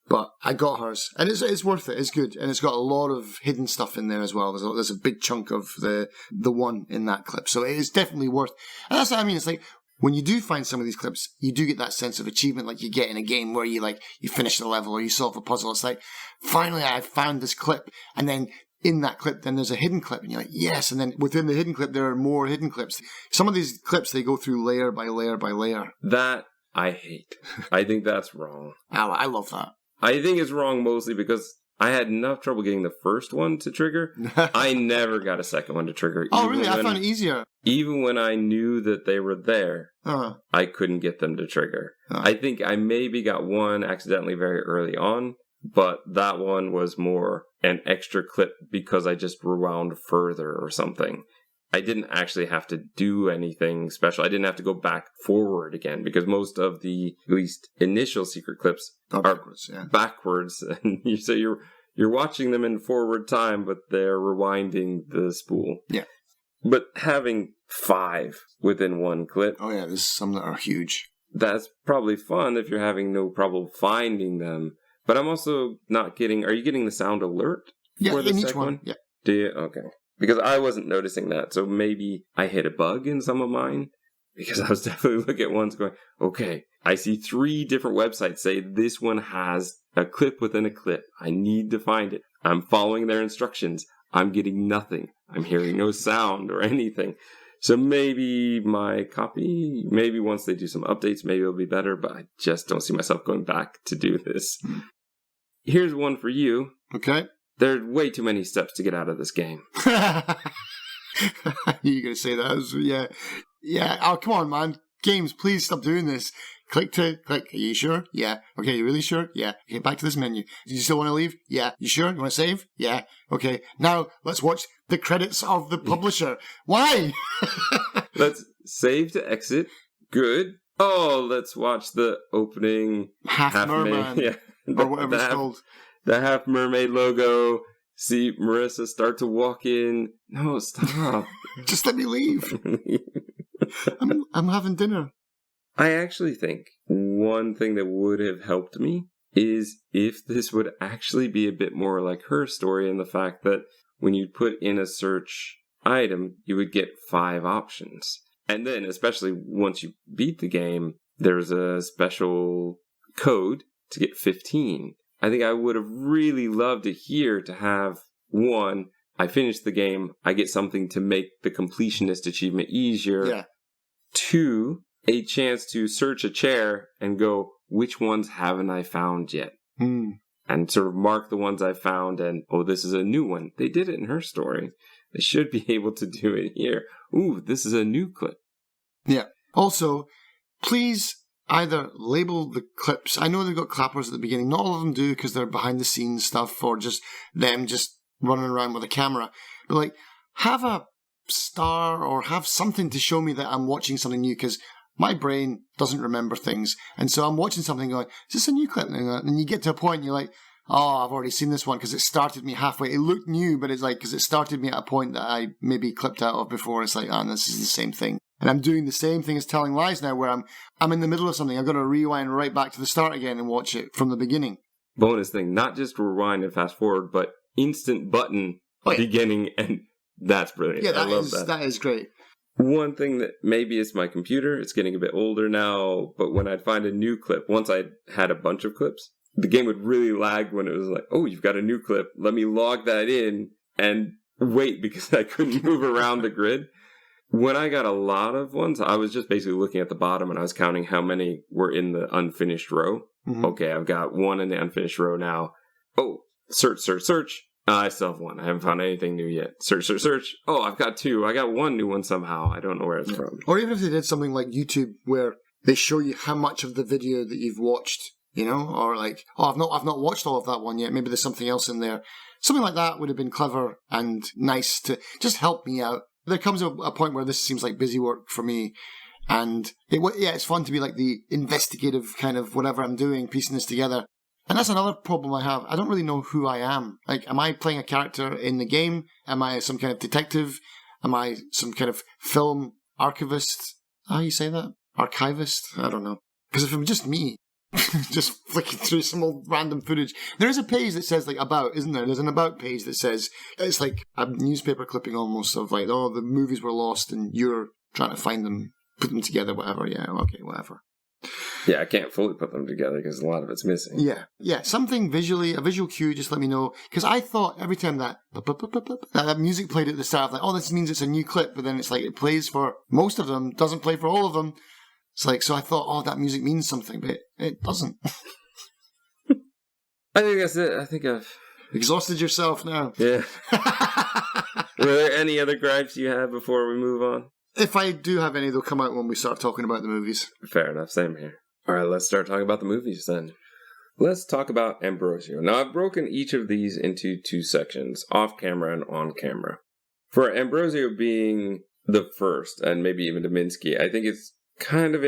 But I got hers, and it's worth it. It's good, and it's got a lot of hidden stuff in there as well. There's a big chunk of the one in that clip, so it is definitely worth. And that's what I mean. It's like when you do find some of these clips, you do get that sense of achievement, like you get in a game where you finish the level or you solve a puzzle. It's like finally I found this clip, and then in that clip, then there's a hidden clip, and you're like yes, and then within the hidden clip there are more hidden clips. Some of these clips they go through layer by layer by layer. That I hate. I think that's wrong. I love that. I think it's wrong mostly because I had enough trouble getting the first one to trigger. I never got a second one to trigger. Oh, really? I found it easier. Even when I knew that they were there, I couldn't get them to trigger. I think I maybe got one accidentally very early on, but that one was more an extra clip because I just rewound further or something. I didn't actually have to do anything special. I didn't have to go back forward again because most of the, at least initial secret clips are backwards. And so you're watching them in forward time, but they're rewinding the spool. Yeah. But having 5 within one clip. Oh yeah, there's some that are huge. That's probably fun if you're having no problem finding them. But I'm also not getting, are you getting the sound alert? Yeah, in each one. Yeah. Do you? Okay. Because I wasn't noticing that, so maybe I hit a bug in some of mine. Because I was definitely looking at ones going, okay, I see 3 different websites say this one has a clip within a clip. I need to find it. I'm following their instructions. I'm getting nothing. I'm hearing no sound or anything. So maybe my copy, maybe once they do some updates, maybe it'll be better, but I just don't see myself going back to do this. Here's one for you. Okay. There are way too many steps to get out of this game. You're going to say that? Yeah. Yeah. Oh, come on, man. Games, please stop doing this. Click. Are you sure? Yeah. Okay, you really sure? Yeah. Okay, back to this menu. Do you still want to leave? Yeah. You sure? You want to save? Yeah. Okay. Now, let's watch the credits of the publisher. Why? Let's save to exit. Good. oh, let's watch the opening Half Merman, yeah, or whatever it's called. The Half Mermaid logo. See Marissa start to walk in. No, stop. Just let me leave. I'm having dinner. I actually think one thing that would have helped me is if this would actually be a bit more like her story, and the fact that when you put in a search item, you would get 5 options. And then, especially once you beat the game, there's a special code to get 15. I think I would have really loved to hear to have, 1, I finished the game, I get something to make the completionist achievement easier. Yeah. 2, a chance to search a chair and go, which ones haven't I found yet? And sort of mark the ones I found and, oh, this is a new one. They did it in her story. They should be able to do it here. Ooh, this is a new clip. Yeah. Also, please either label the clips. I know they've got clappers at the beginning. Not all of them do because they're behind the scenes stuff or just them just running around with a camera. But like, have a star or have something to show me that I'm watching something new, because my brain doesn't remember things. And so I'm watching something going, is this a new clip? And you get to a point and you're like, oh, I've already seen this one because it started me halfway. It looked new, but it's like, because it started me at a point that I maybe clipped out of before. It's like, oh, this is the same thing. And I'm doing the same thing as Telling Lies now, where I'm in the middle of something. I've got to rewind right back to the start again and watch it from the beginning. Bonus thing, not just rewind and fast forward, but instant button beginning, and that's brilliant. Yeah, I love that. That is great. One thing that maybe it's my computer, it's getting a bit older now, but when I'd find a new clip, once I had a bunch of clips, the game would really lag when it was like, oh, you've got a new clip. Let me log that in and wait because I couldn't move around the grid. When I got a lot of ones, I was just basically looking at the bottom and I was counting how many were in the unfinished row. Mm-hmm. Okay, I've got 1 in the unfinished row now. Oh, search. I still have 1. I haven't found anything new yet. Search. Oh, I've got 2. I got 1 new one somehow. I don't know where it's from. Or even if they did something like YouTube where they show you how much of the video that you've watched, you know, or like, oh, I've not watched all of that one yet. Maybe there's something else in there. Something like that would have been clever and nice to just help me out. There comes a point where this seems like busy work for me. And it's fun to be like the investigative kind of whatever I'm doing, piecing this together. And that's another problem I have. I don't really know who I am. Like, am I playing a character in the game? Am I some kind of detective? Am I some kind of film archivist? How you say that? Archivist? I don't know. Because if I'm just me, just flicking through some old random footage. There is a page that says, like, about, isn't there? There's an about page that says, it's like a newspaper clipping almost of, like, oh, the movies were lost and you're trying to find them, put them together, whatever. Yeah, okay, whatever. Yeah, I can't fully put them together because a lot of it's missing. Yeah, something visually, a visual cue, just let me know. Because I thought every time that music played at the start, like, oh, this means it's a new clip, but then it's like, it plays for most of them, doesn't play for all of them. It's like, so I thought, oh, that music means something, but it doesn't. I think that's it. I think I've exhausted yourself now. Yeah. Were there any other gripes you had before we move on? If I do have any, they'll come out when we start talking about the movies. Fair enough, same here. All right, let's start talking about the movies then. Let's talk about Ambrosio. Now, I've broken each of these into 2 sections, off-camera and on-camera. For Ambrosio being the first, and maybe even to Minsky, I think it's kind of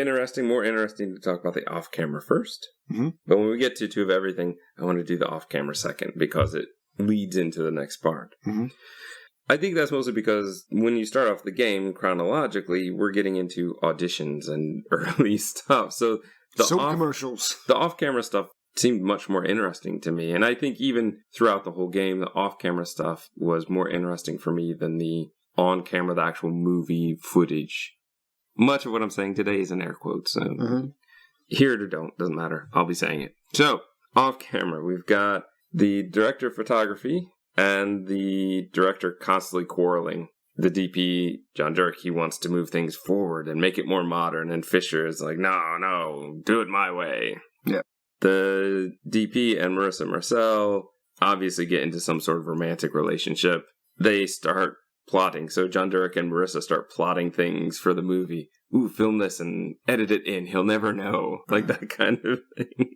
more interesting to talk about the off-camera first. Mm-hmm. But when we get to 2 of everything, I want to do the off-camera second, because it leads into the next part. Mm-hmm. I think that's mostly because when you start off the game chronologically, we're getting into auditions and early stuff. So commercials. The off-camera stuff seemed much more interesting to me. And I think even throughout the whole game, the off-camera stuff was more interesting for me than the on-camera, the actual movie footage. Much of what I'm saying today is in air quotes. So hear it or don't, doesn't matter. I'll be saying it. So, off-camera, we've got the director of photography and the director constantly quarreling. The DP, John Dirk, he wants to move things forward and make it more modern, and Fisher is like, no, do it my way. Yeah. The DP and Marissa Marcel obviously get into some sort of romantic relationship. They start plotting. So John Dirk and Marissa start plotting things for the movie. Ooh, film this and edit it in. He'll never know. Like that kind of thing.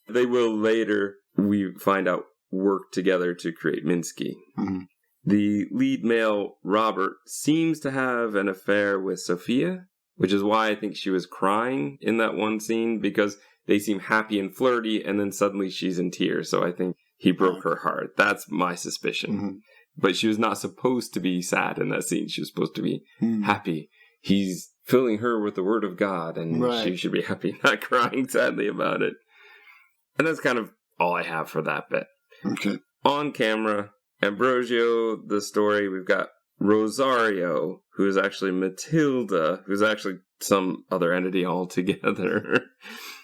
They will later, we find out, work together to create Minsky. Mm-hmm. The lead male, Robert, seems to have an affair with Sophia, which is why I think she was crying in that one scene, because they seem happy and flirty, and then suddenly she's in tears. So I think he broke her heart. That's my suspicion. Mm-hmm. But she was not supposed to be sad in that scene. She was supposed to be happy. He's filling her with the word of God, and she should be happy, not crying sadly about it. And that's kind of all I have for that bit. Okay. On camera, Ambrosio, the story, we've got Rosario, who is actually Matilda, who's actually some other entity altogether,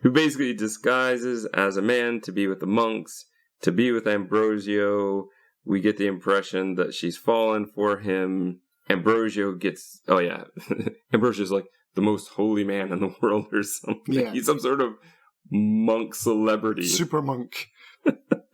who basically disguises as a man to be with the monks, to be with Ambrosio. We get the impression that she's fallen for him. Ambrosio gets... Oh, yeah. Ambrosio's like the most holy man in the world or something. Yeah. He's some sort of monk celebrity. Super monk.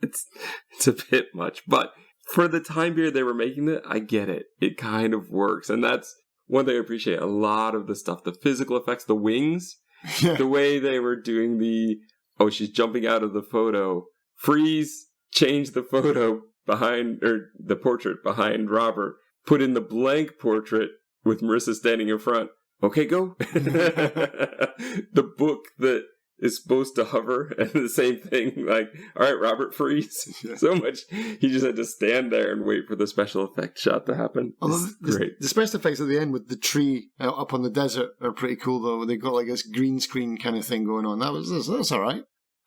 It's a bit much. But for the time period they were making it, I get it. It kind of works. And that's one thing I appreciate. A lot of the stuff, the physical effects, the wings, the way they were doing the... Oh, she's jumping out of the photo. Freeze, change the photo behind, or the portrait behind Robert. Put in the blank portrait with Marissa standing in front. Okay, go. The book that is supposed to hover, and the same thing, like, all right, Robert, freeze. Yeah. So much. He just had to stand there and wait for the special effect shot to happen. Great. The special effects at the end with the tree up on the desert are pretty cool, though. They got like this green screen kind of thing going on. That's all right.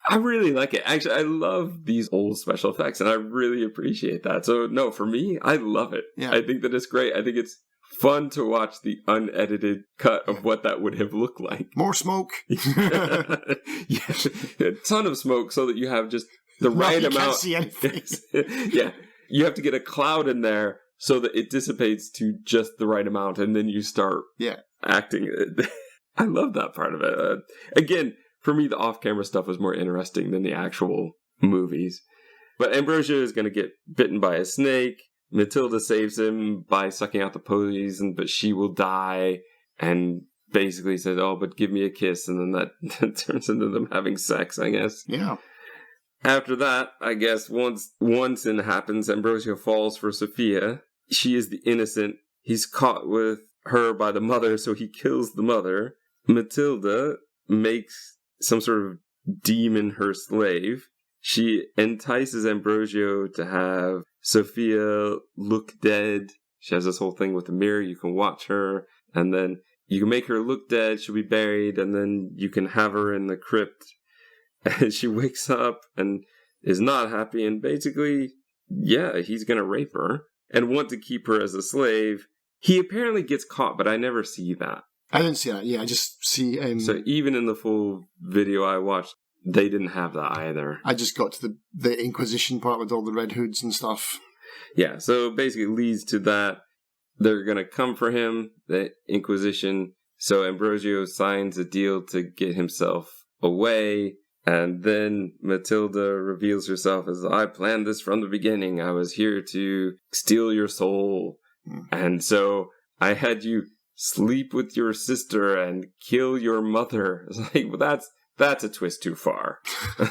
I really like it. Actually, I love these old special effects, and I really appreciate that. So, no, for me, I love it. Yeah. I think that it's great. I think it's fun to watch the unedited cut of what that would have looked like. More smoke. Yeah, a ton of smoke so that you have just the right amount. Can't see anything. Yeah, you have to get a cloud in there so that it dissipates to just the right amount, and then you start acting. I love that part of it. Again, for me, the off-camera stuff was more interesting than the actual movies. But Ambrosio is going to get bitten by a snake. Matilda saves him by sucking out the poison, but she will die. And basically says, oh, but give me a kiss. And then that turns into them having sex, I guess. Yeah. After that, I guess, once one sin happens, Ambrosio falls for Sophia. She is the innocent. He's caught with her by the mother, so he kills the mother. Matilda makes some sort of demon her slave. She entices Ambrosio to have Sophia look dead. She has this whole thing with the mirror. You can watch her, and then you can make her look dead. She'll be buried, and then you can have her in the crypt. And she wakes up and is not happy, and basically, he's going to rape her and want to keep her as a slave. He apparently gets caught, but I never see that. I didn't see that. Yeah, I just see... So even in the full video I watched, they didn't have that either. I just got to the Inquisition part with all the red hoods and stuff. Yeah, so basically it leads to that. They're going to come for him, the Inquisition. So Ambrosio signs a deal to get himself away. And then Matilda reveals herself as, I planned this from the beginning. I was here to steal your soul. And so I had you sleep with your sister and kill your mother. It's like, well, that's a twist too far.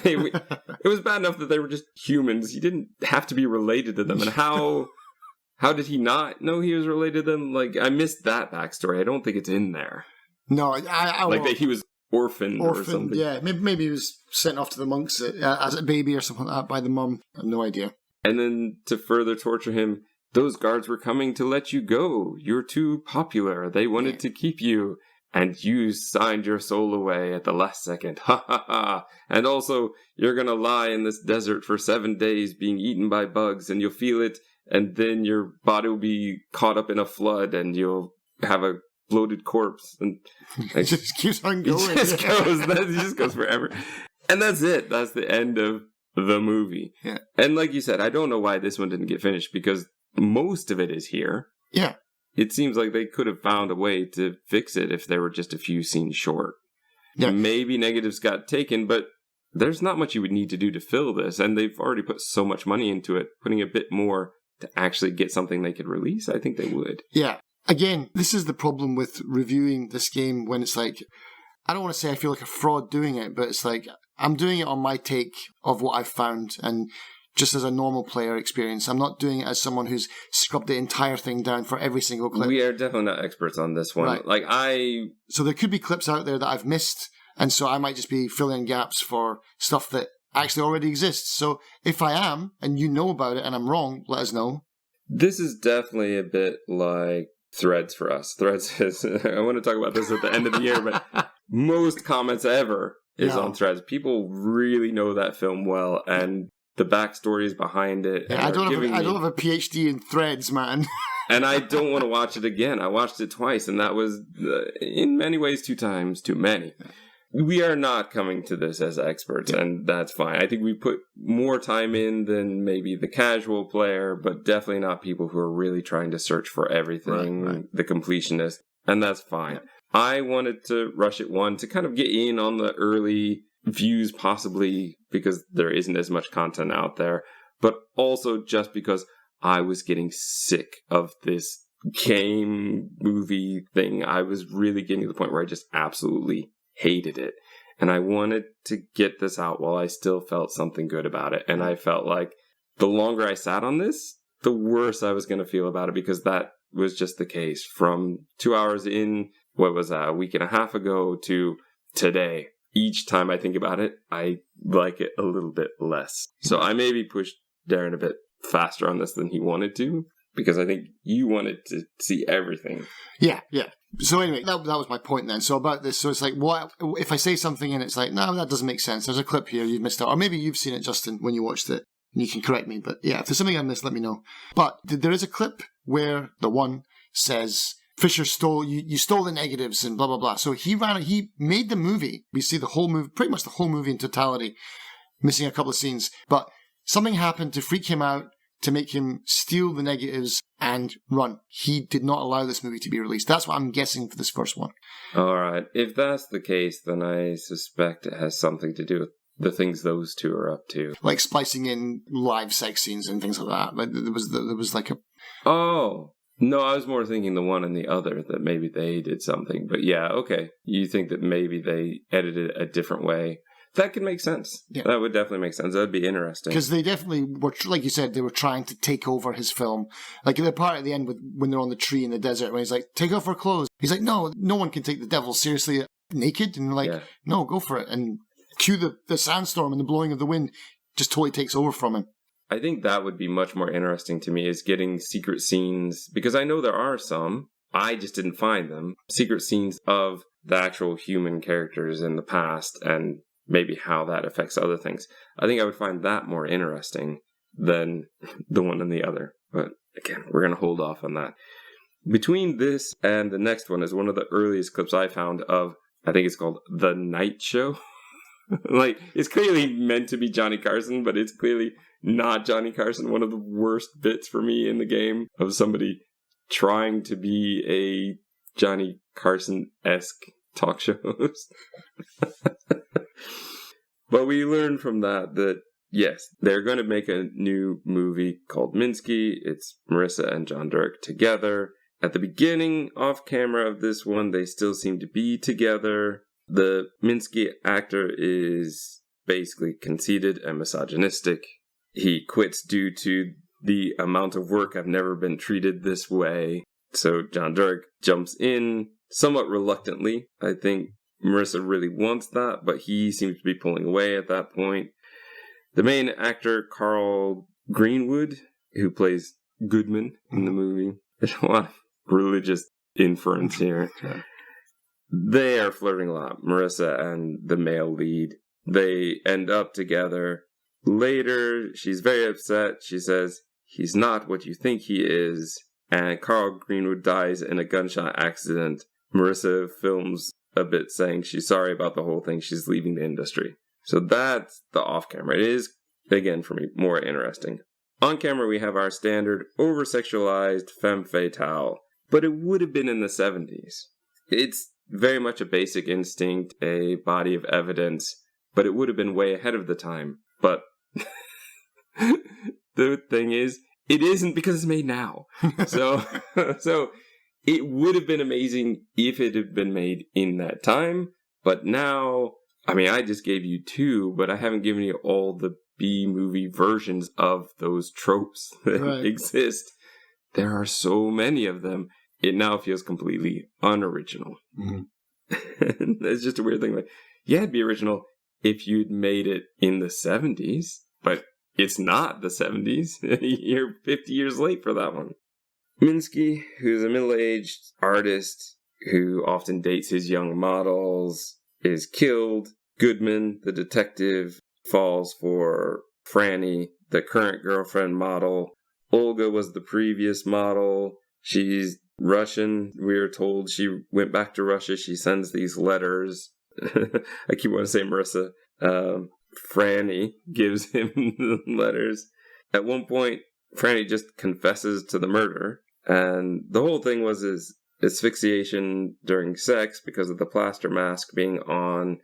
It was bad enough that they were just humans. He didn't have to be related to them. And how did he not know he was related to them? Like, I missed that backstory. I don't think it's in there. No, I like that he was orphaned or something. Yeah, maybe he was sent off to the monks as a baby or something like that by the mum. I have no idea. And then to further torture him, those guards were coming to let you go. You're too popular. They wanted to keep you. And you signed your soul away at the last second. Ha ha ha. And also, you're going to lie in this desert for 7 days being eaten by bugs. And you'll feel it. And then your body will be caught up in a flood. And you'll have a bloated corpse. And it just keeps on going. It just goes forever. And that's it. That's the end of the movie. Yeah. And like you said, I don't know why this one didn't get finished. Because most of it is here. Yeah. It seems like they could have found a way to fix it if there were just a few scenes short. Yeah. Maybe negatives got taken, but there's not much you would need to do to fill this. And they've already put so much money into it. Putting a bit more to actually get something they could release, I think they would. Yeah. Again, this is the problem with reviewing this game when it's like, I don't want to say I feel like a fraud doing it, but it's like, I'm doing it on my take of what I've found and just as a normal player experience. I'm not doing it as someone who's scrubbed the entire thing down for every single clip. We are definitely not experts on this one. Right. So there could be clips out there that I've missed, and so I might just be filling in gaps for stuff that actually already exists. So if I am, and you know about it, and I'm wrong, let us know. This is definitely a bit like Threads for us. Threads is, I want to talk about this at the end of the year, but most comments ever is on Threads. People really know that film well, and the backstories behind it. Yeah, I don't have a PhD in Threads, man. And I don't want to watch it again. I watched it twice, and that was, in many ways, 2 times too many. We are not coming to this as experts, and that's fine. I think we put more time in than maybe the casual player, but definitely not people who are really trying to search for everything, the completionist, and that's fine. Yeah. I wanted to rush it one to kind of get in on the early views, possibly because there isn't as much content out there, but also just because I was getting sick of this game movie thing. I was really getting to the point where I just absolutely hated it. And I wanted to get this out while I still felt something good about it. And I felt like the longer I sat on this, the worse I was going to feel about it, because that was just the case. From 2 hours in, what was that, a week and a half ago, to today. Each time I think about it, I like it a little bit less. So I maybe pushed Darren a bit faster on this than he wanted to, because I think you wanted to see everything. Yeah. So anyway, that was my point then. So about this, so it's like, what if I say something and it's like, no, that doesn't make sense. There's a clip here, you've missed it. Or maybe you've seen it, Justin, when you watched it, and you can correct me. But yeah, if there's something I missed, let me know. But there is a clip where the one says, Fisher stole, you stole the negatives and blah, blah, blah. So he made the movie. We see the whole movie, pretty much the whole movie in totality, missing a couple of scenes. But something happened to freak him out, to make him steal the negatives and run. He did not allow this movie to be released. That's what I'm guessing for this first one. All right. If that's the case, then I suspect it has something to do with the things those two are up to. Like splicing in live sex scenes and things like that. Like there was like a... Oh, no, I was more thinking the one and the other, that maybe they did something. But yeah, okay. You think that maybe they edited it a different way. That could make sense. Yeah. That would definitely make sense. That would be interesting. Because they definitely were, like you said, they were trying to take over his film. Like the part at the end when they're on the tree in the desert, when he's like, take off her clothes. He's like, no one can take the devil seriously naked. And they're like, no, go for it. And cue the sandstorm and the blowing of the wind just totally takes over from him. I think that would be much more interesting to me, is getting secret scenes, because I know there are some. I just didn't find them. Secret scenes of the actual human characters in the past, and maybe how that affects other things. I think I would find that more interesting than the one and the other. But again, we're going to hold off on that. Between this and the next one is one of the earliest clips I found of, I think it's called The Night Show. Like, it's clearly meant to be Johnny Carson, but it's clearly not Johnny Carson. One of the worst bits for me in the game of somebody trying to be a Johnny Carson-esque talk show host. But we learned from that yes, they're going to make a new movie called Minsky. It's Marissa and John Dirk together. At the beginning, off camera of this one, they still seem to be together. The Minsky actor is basically conceited and misogynistic. He quits due to the amount of work. I've never been treated this way. So John Dirk jumps in somewhat reluctantly. I think Marissa really wants that, but he seems to be pulling away at that point. The main actor, Carl Greenwood, who plays Goodman in the movie. There's a lot of religious inference here. They are flirting a lot, Marissa and the male lead. They end up together. Later, she's very upset. She says, he's not what you think he is. And Carl Greenwood dies in a gunshot accident. Marissa films a bit saying she's sorry about the whole thing. She's leaving the industry. So that's the off-camera. It is, again, for me, more interesting. On camera, we have our standard over-sexualized femme fatale. But it would have been in the 70s. It's very much a basic instinct, a body of evidence, but it would have been way ahead of the time. But the thing is, it isn't, because it's made now. So it would have been amazing if it had been made in that time. But now, I mean, I just gave you 2, but I haven't given you all the B-movie versions of those tropes that exist. There are so many of them. It now feels completely unoriginal. It's just a weird thing. Like, yeah, it'd be original if you'd made it in the 70s, but it's not the 70s. You're 50 years late for that one. Minsky, who's a middle-aged artist who often dates his young models, is killed. Goodman, the detective, falls for Franny, the current girlfriend model. Olga was the previous model. She's Russian. We are told she went back to Russia. She sends these letters. I keep wanting to say Marissa. Franny gives him the letters. At one point, Franny just confesses to the murder. And the whole thing was his asphyxiation during sex because of the plaster mask being on.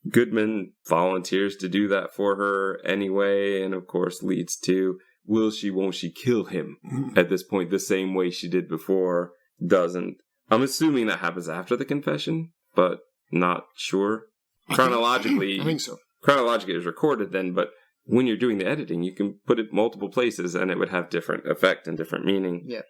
Goodman volunteers to do that for her anyway, and of course leads to will she, won't she kill him at this point the same way she did before. Doesn't. I'm assuming that happens after the confession, but not sure. Chronologically, I think so. Chronologically it was recorded then, but when you're doing the editing, you can put it multiple places and it would have different effect and different meaning. Yeah.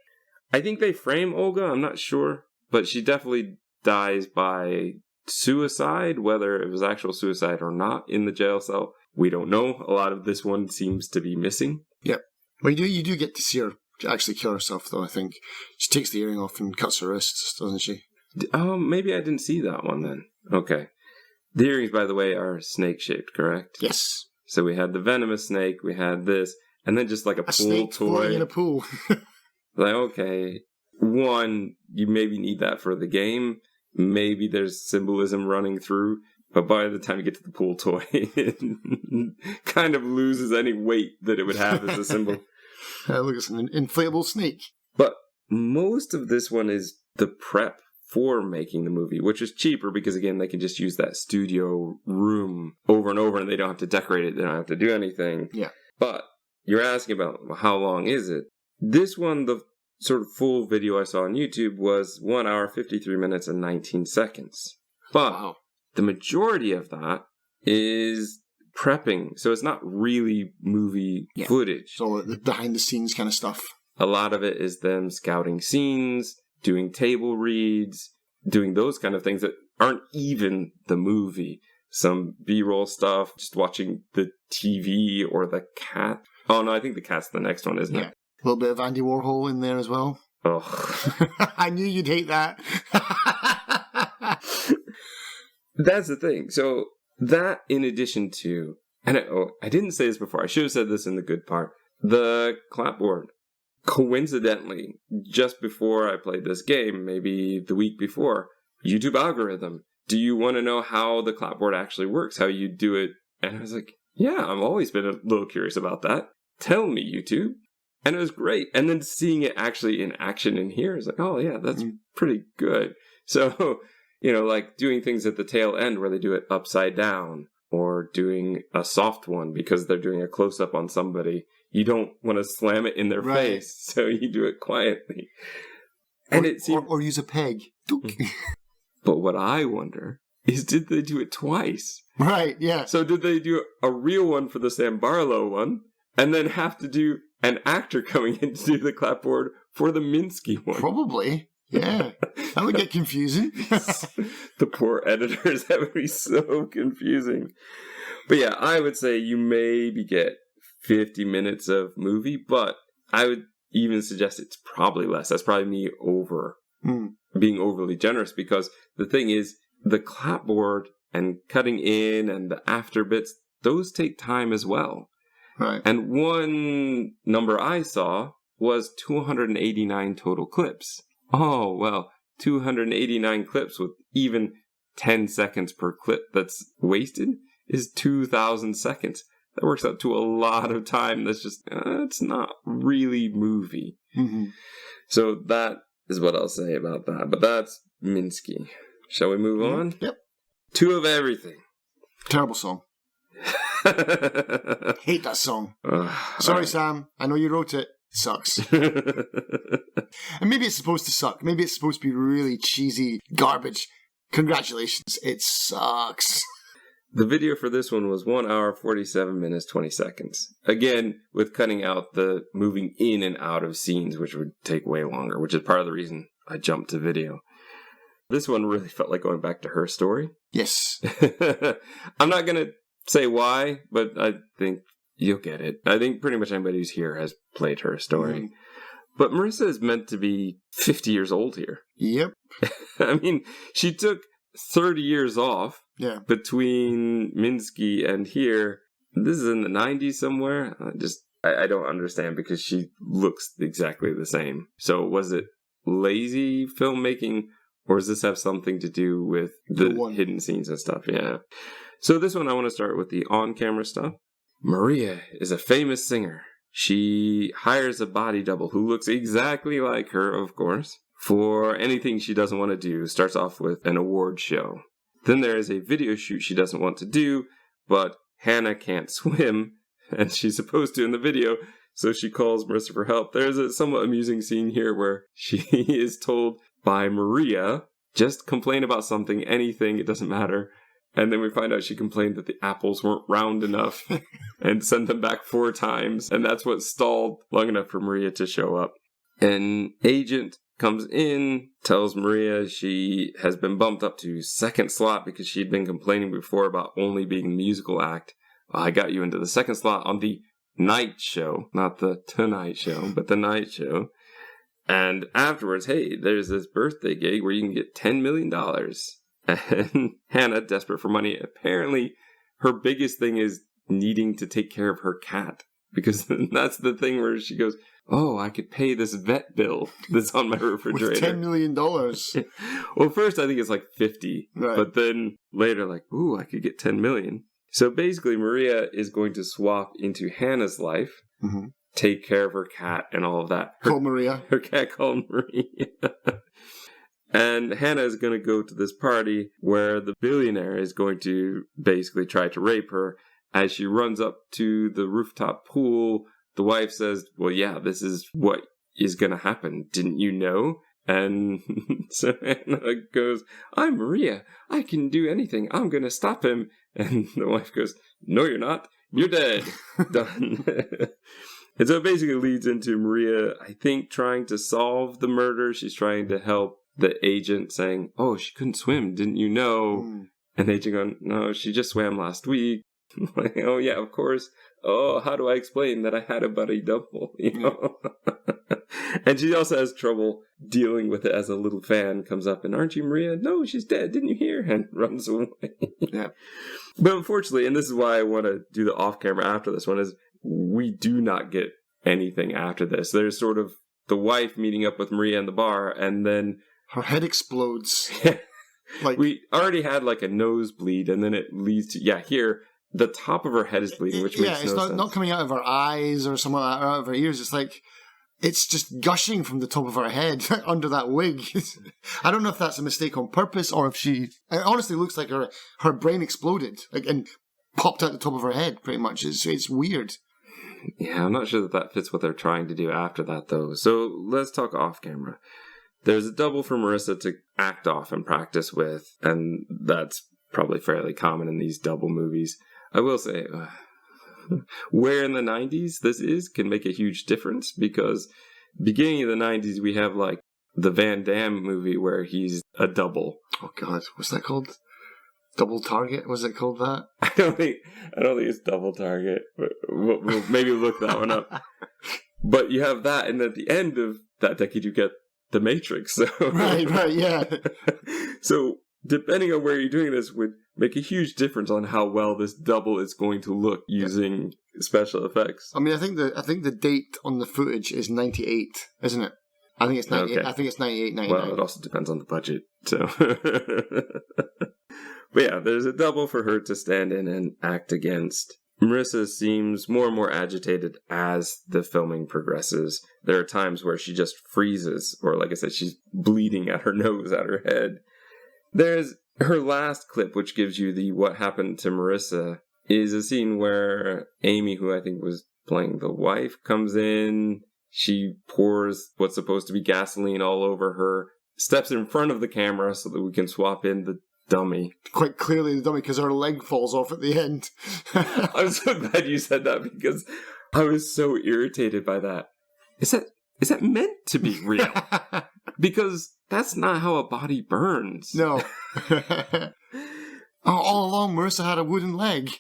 I think they frame Olga, I'm not sure, but she definitely dies by suicide, whether it was actual suicide or not in the jail cell. We don't know. A lot of this one seems to be missing. Yep. Well, you do get to see her actually kill herself, though, I think. She takes the earring off and cuts her wrists, doesn't she? Maybe I didn't see that one then. Okay. The earrings, by the way, are snake-shaped, correct? Yes. So we had the venomous snake, we had this, and then just like a pool snake toy. floating in a pool. Like, okay. One, you maybe need that for the game. Maybe there's symbolism running through, but by the time you get to the pool toy, it kind of loses any weight that it would have as a symbol. Look, it's an inflatable snake. But most of this one is the prep for making the movie, which is cheaper because, again, they can just use that studio room over and over and they don't have to decorate it. They don't have to do anything. Yeah. But you're asking about how long is it? This one, the sort of full video I saw on YouTube was 1 hour, 53 minutes, and 19 seconds. But the majority of that is prepping. So it's not really movie footage. So the behind-the-scenes kind of stuff. A lot of it is them scouting scenes, doing table reads, doing those kind of things that aren't even the movie. Some B-roll stuff, just watching the TV or the cat. Oh, no, I think the cat's the next one, isn't it? A little bit of Andy Warhol in there as well. Oh. I knew you'd hate that. That's the thing. So that in addition to, and I didn't say this before. I should have said this in the good part. The clapboard. Coincidentally, just before I played this game, maybe the week before, YouTube algorithm. Do you want to know how the clapboard actually works? How you do it? And I was like, yeah, I've always been a little curious about that. Tell me, YouTube. And it was great. And then seeing it actually in action in here is like, oh, yeah, that's pretty good. So, like doing things at the tail end where they do it upside down or doing a soft one because they're doing a close-up on somebody. You don't want to slam it in their face, so you do it quietly. And or use a peg. But what I wonder is, did they do it twice? Right, yeah. So did they do a real one for the Sam Barlow one and then have to do an actor coming in to do the clapboard for the Minsky one? Probably, yeah. That would get confusing. The poor editors, that would be so confusing. But yeah, I would say you maybe get 50 minutes of movie, but I would even suggest it's probably less. That's probably me being overly generous, because the thing is, the clapboard and cutting in and the after bits, those take time as well. Right. And one number I saw was 289 total clips. Oh, well, 289 clips with even 10 seconds per clip that's wasted is 2,000 seconds. That works out to a lot of time. That's just, it's not really movie. Mm-hmm. So that is what I'll say about that. But that's Minsky. Shall we move on? Yep. Two of Everything. Terrible song. Hate that song. Sorry, right. Sam. I know you wrote it. It sucks. And maybe it's supposed to suck. Maybe it's supposed to be really cheesy garbage. Congratulations. It sucks. The video for this one was 1 hour, 47 minutes, 20 seconds. Again, with cutting out the moving in and out of scenes, which would take way longer, which is part of the reason I jumped to video. This one really felt like going back to her story. Yes. I'm not going to say why, but I think you'll get it. I think pretty much anybody who's here has played her story. Mm. But Marissa is meant to be 50 years old here. Yep. I mean, she took 30 years off between Minsky and here. This is in the 90s somewhere. I don't understand because she looks exactly the same. So was it lazy filmmaking, or does this have something to do with the hidden scenes and stuff? Yeah. So this one, I want to start with the on-camera stuff. Maria is a famous singer. She hires a body double who looks exactly like her, of course, for anything she doesn't want to do. Starts off with an award show. Then there is a video shoot she doesn't want to do, but Hannah can't swim, and she's supposed to in the video, so she calls Marissa for help. There's a somewhat amusing scene here where she is told by Maria, just complain about something, anything, it doesn't matter. And then we find out she complained that the apples weren't round enough and sent them back 4 times. And that's what stalled long enough for Maria to show up. An agent comes in, tells Maria she has been bumped up to second slot because she'd been complaining before about only being a musical act. Well, I got you into the second slot on the night show, not the Tonight Show, but the night show. And afterwards, hey, there's this birthday gig where you can get $10 million. And Hannah, desperate for money, apparently her biggest thing is needing to take care of her cat. Because that's the thing where she goes, oh, I could pay this vet bill that's on my refrigerator. With $10 million. Well, first I think it's like 50. Right. But then later like, ooh, I could get 10 million. So basically Maria is going to swap into Hannah's life, take care of her cat and all of that. Call Maria. Her cat called Maria. And Hannah is going to go to this party where the billionaire is going to basically try to rape her. As she runs up to the rooftop pool, the wife says, well, yeah, this is what is going to happen. Didn't you know? And so Hannah goes, I'm Maria. I can do anything. I'm going to stop him. And the wife goes, no, you're not. You're dead. Done. And so it basically leads into Maria, I think, trying to solve the murder. She's trying to help the agent saying, oh, she couldn't swim, didn't you know? And the agent going, no, she just swam last week. Like, oh, yeah, of course. Oh, how do I explain that I had a buddy double, you know? And she also has trouble dealing with it as a little fan comes up and, aren't you Maria? No, she's dead, didn't you hear? And runs away. Yeah. But unfortunately, and this is why I want to do the off-camera after this one, is we do not get anything after this. There's sort of the wife meeting up with Maria in the bar, and then her head explodes. Like we already had like a nosebleed, and then it leads to here the top of her head is bleeding, which makes no sense. Not coming out of her eyes or something like that, or out of her ears. It's like it's just gushing from the top of her head under that wig. I don't know if that's a mistake on purpose or if she. It honestly looks like her brain exploded and popped out the top of her head. Pretty much, it's weird. Yeah, I'm not sure that fits what they're trying to do after that, though. So let's talk off camera. There's a double for Marissa to act off and practice with, and that's probably fairly common in these double movies. I will say, where in the 90s this can make a huge difference, because beginning of the 90s we have like the Van Damme movie where he's a double. Oh God, what's that called? Double Target? Was it called that? I don't think it's Double Target, but we'll maybe look that one up. But you have that, and at the end of that decade you get The Matrix. So. Right, yeah. So depending on where you're doing this would make a huge difference on how well this double is going to look using special effects. I mean, I think the date on the footage is 98, isn't it? I think it's 98. Okay. I think it's 98, 99. Well, it also depends on the budget. So, but yeah, there's a double for her to stand in and act against. Marissa seems more and more agitated as the filming progresses. There are times where she just freezes, or like I said, she's bleeding at her nose, at her head. There's her last clip, which gives you the what happened to Marissa, is a scene where Amy, who I think was playing the wife, comes in. She pours what's supposed to be gasoline all over her, steps in front of the camera so that we can swap in the dummy. Quite clearly the dummy, because her leg falls off at the end. I'm so glad you said that, because I was so irritated by that. Is that meant to be real? Because that's not how a body burns. No. All along, Marissa had a wooden leg.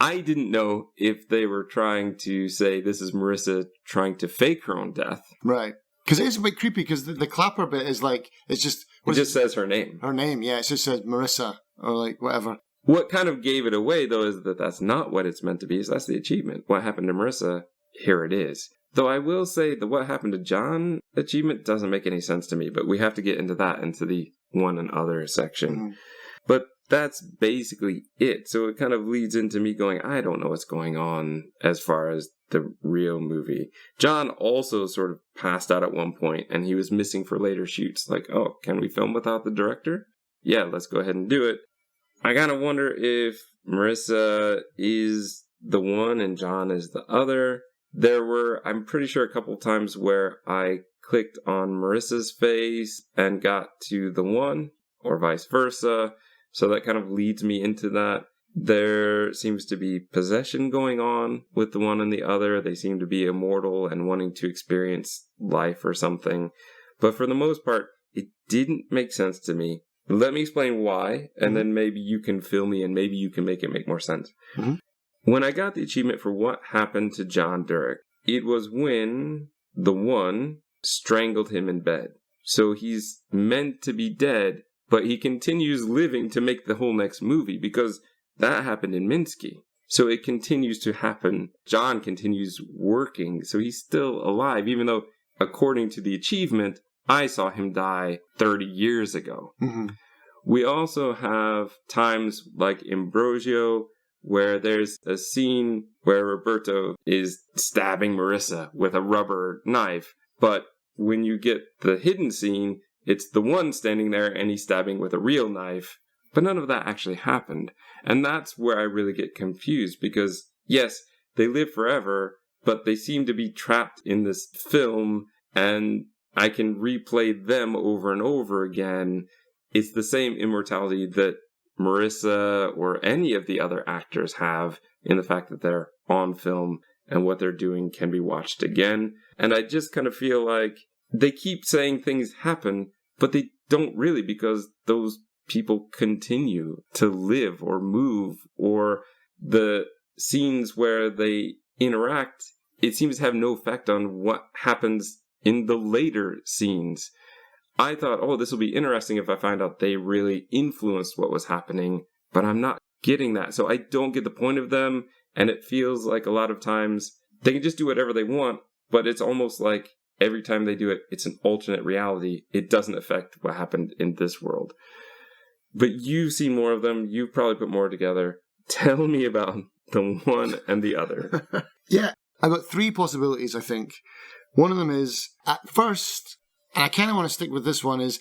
I didn't know if they were trying to say this is Marissa trying to fake her own death. Right. Because it is a bit creepy, because the clapper bit is like, it's just... It just says her name. Her name, yeah. It just says Marissa, or like, whatever. What kind of gave it away, though, is that that's not what it's meant to be. So that's the achievement. What happened to Marissa, here it is. Though I will say the what happened to John achievement doesn't make any sense to me, but we have to get into that, into the one and other section. Mm-hmm. But that's basically it. So it kind of leads into me going, I don't know what's going on as far as the real movie. John also sort of passed out at one point, and he was missing for later shoots. Like, oh, can we film without the director? Yeah, let's go ahead and do it. I kind of wonder if Marissa is the one and John is the other. There were, I'm pretty sure, a couple times where I clicked on Marissa's face and got to the one, or vice versa. So that kind of leads me into that. There seems to be possession going on with the one and the other. They seem to be immortal and wanting to experience life or something. But for the most part, it didn't make sense to me. Let me explain why, and then maybe you can fill me and maybe you can make it make more sense. Mm-hmm. When I got the achievement for what happened to John Durick, it was when the one strangled him in bed. So he's meant to be dead, but he continues living to make the whole next movie, because that happened in Minsky. So it continues to happen. John continues working, so he's still alive, even though, according to the achievement, I saw him die 30 years ago. Mm-hmm. We also have times like Ambrosio, where there's a scene where Roberto is stabbing Marissa with a rubber knife. But when you get the hidden scene, it's the one standing there and he's stabbing with a real knife. But none of that actually happened. And that's where I really get confused, because yes, they live forever, but they seem to be trapped in this film, and I can replay them over and over again. It's the same immortality that Marissa or any of the other actors have, in the fact that they're on film and what they're doing can be watched again. And I just kind of feel like they keep saying things happen, but they don't really, because those people continue to live or move, or the scenes where they interact, it seems to have no effect on what happens in the later scenes. I thought, oh, this will be interesting if I find out they really influenced what was happening, but I'm not getting that. So I don't get the point of them, and it feels like a lot of times they can just do whatever they want, but it's almost like every time they do it, it's an alternate reality. It doesn't affect what happened in this world. But you've seen more of them. You've probably put more together. Tell me about the one and the other. Yeah, I've got three possibilities, I think. One of them is, at first, and I kind of want to stick with this one, is,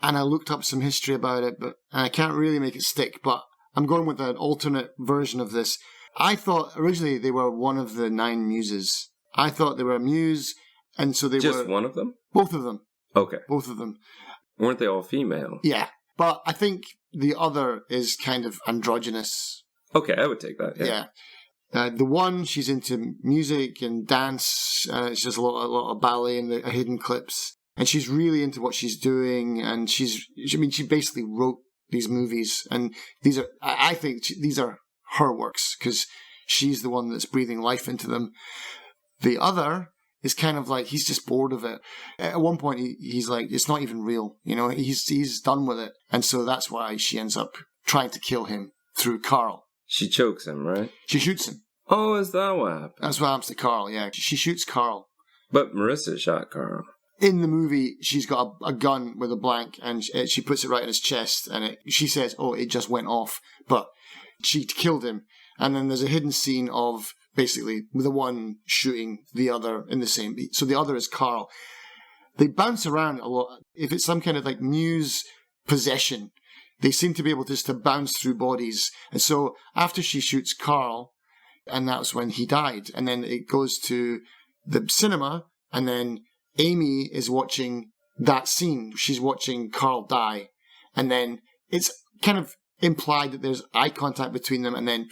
and I looked up some history about it, and I can't really make it stick, but I'm going with an alternate version of this. I thought originally they were one of the 9 muses. I thought they were a muse, and so they were... Just one of them? Both of them. Okay. Both of them. Weren't they all female? Yeah. But I think the other is kind of androgynous. Okay, I would take that. Yeah. The one, she's into music and dance. It's just a lot of ballet and the hidden clips. And she's really into what she's doing. And she basically wrote these movies. And I think these are her works, because she's the one that's breathing life into them. The other is kind of like, he's just bored of it. At one point, he's like, it's not even real. You know, he's done with it. And so that's why she ends up trying to kill him through Carl. She chokes him, right? She shoots him. Oh, is that what happened? That's what happens to Carl, yeah. She shoots Carl. But Marissa shot Carl. In the movie, she's got a gun with a blank, and she puts it right in his chest, and she says, oh, it just went off. But she killed him. And then there's a hidden scene of basically the one shooting the other in the same beat. So the other is Carl. They bounce around a lot. If it's some kind of like muse possession, they seem to be able just to bounce through bodies. And so after she shoots Carl, and that's when he died. And then it goes to the cinema, and then Amy is watching that scene. She's watching Carl die. And then it's kind of implied that there's eye contact between them, and then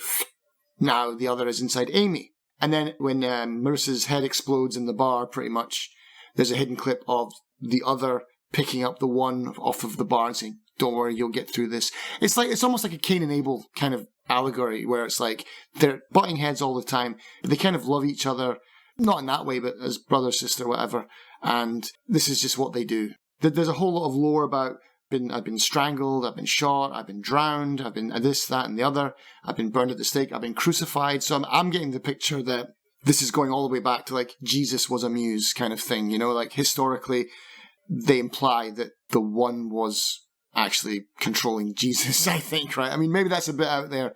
now the other is inside Amy. And then when Marissa's head explodes in the bar, pretty much, there's a hidden clip of the other picking up the one off of the bar and saying, "Don't worry, you'll get through this." It's almost like a Cain and Abel kind of allegory, where it's like they're butting heads all the time, but they kind of love each other, not in that way, but as brother, sister, whatever. And this is just what they do. There's a whole lot of lore about I've been strangled, I've been shot, I've been drowned, I've been this, that, and the other. I've been burned at the stake, I've been crucified. So I'm getting the picture that this is going all the way back to like Jesus was a muse kind of thing, you know, like historically they imply that the one was actually controlling Jesus, I think, right? I mean, maybe that's a bit out there,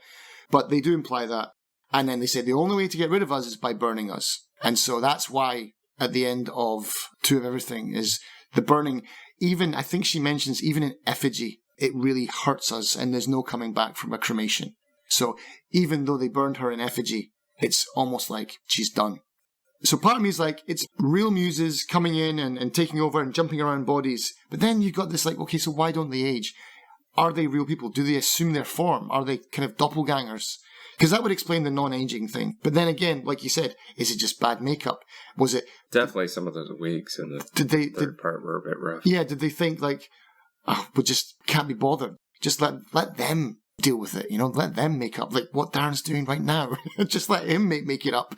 but they do imply that. And then they say the only way to get rid of us is by burning us. And so that's why at the end of Two of Everything is the burning. Even, I think she mentions, even in effigy, it really hurts us and there's no coming back from a cremation. So even though they burned her in effigy, it's almost like she's done. So part of me is like, it's real muses coming in and taking over and jumping around bodies. But then you've got this like, okay, so why don't they age? Are they real people? Do they assume their form? Are they kind of doppelgangers? Because that would explain the non-aging thing. But then again, like you said, is it just bad makeup? Was it... Definitely some of those wigs in the third part were a bit rough. Yeah, did they think like, oh, we just can't be bothered. Just let them deal with it, you know? Let them make up, like what Darren's doing right now. Just let him make it up.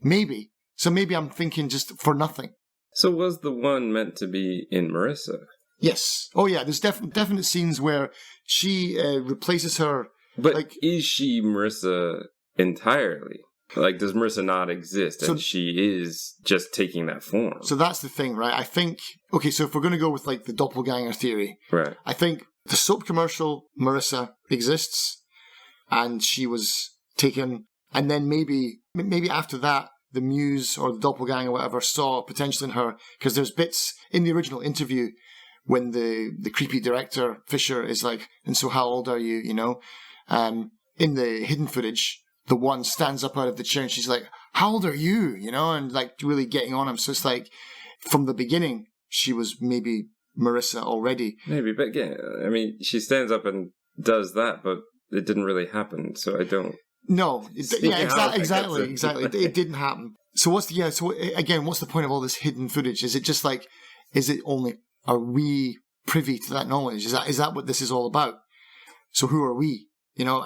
Maybe. So maybe I'm thinking just for nothing. So was the one meant to be in Marissa? Yes. Oh yeah, there's definite scenes where she replaces her. But like, is she Marissa entirely? Like, does Marissa not exist and she is just taking that form? So that's the thing, right? I think, okay, so if we're going to go with like the doppelganger theory, right? I think the soap commercial Marissa exists and she was taken, and then maybe after that, the muse or the doppelganger or whatever saw potential in her, because there's bits in the original interview when the creepy director Fisher is like, "And so how old are you?" You know, in the hidden footage, the one stands up out of the chair and she's like, "How old are you?" You know, and like really getting on him. So it's like from the beginning she was maybe Marissa already. Maybe, but again, I mean, she stands up and does that, but it didn't really happen. So I don't. No, exactly. It didn't happen. So what's the point of all this hidden footage? Is it just like, are we privy to that knowledge? Is that what this is all about? So who are we? You know,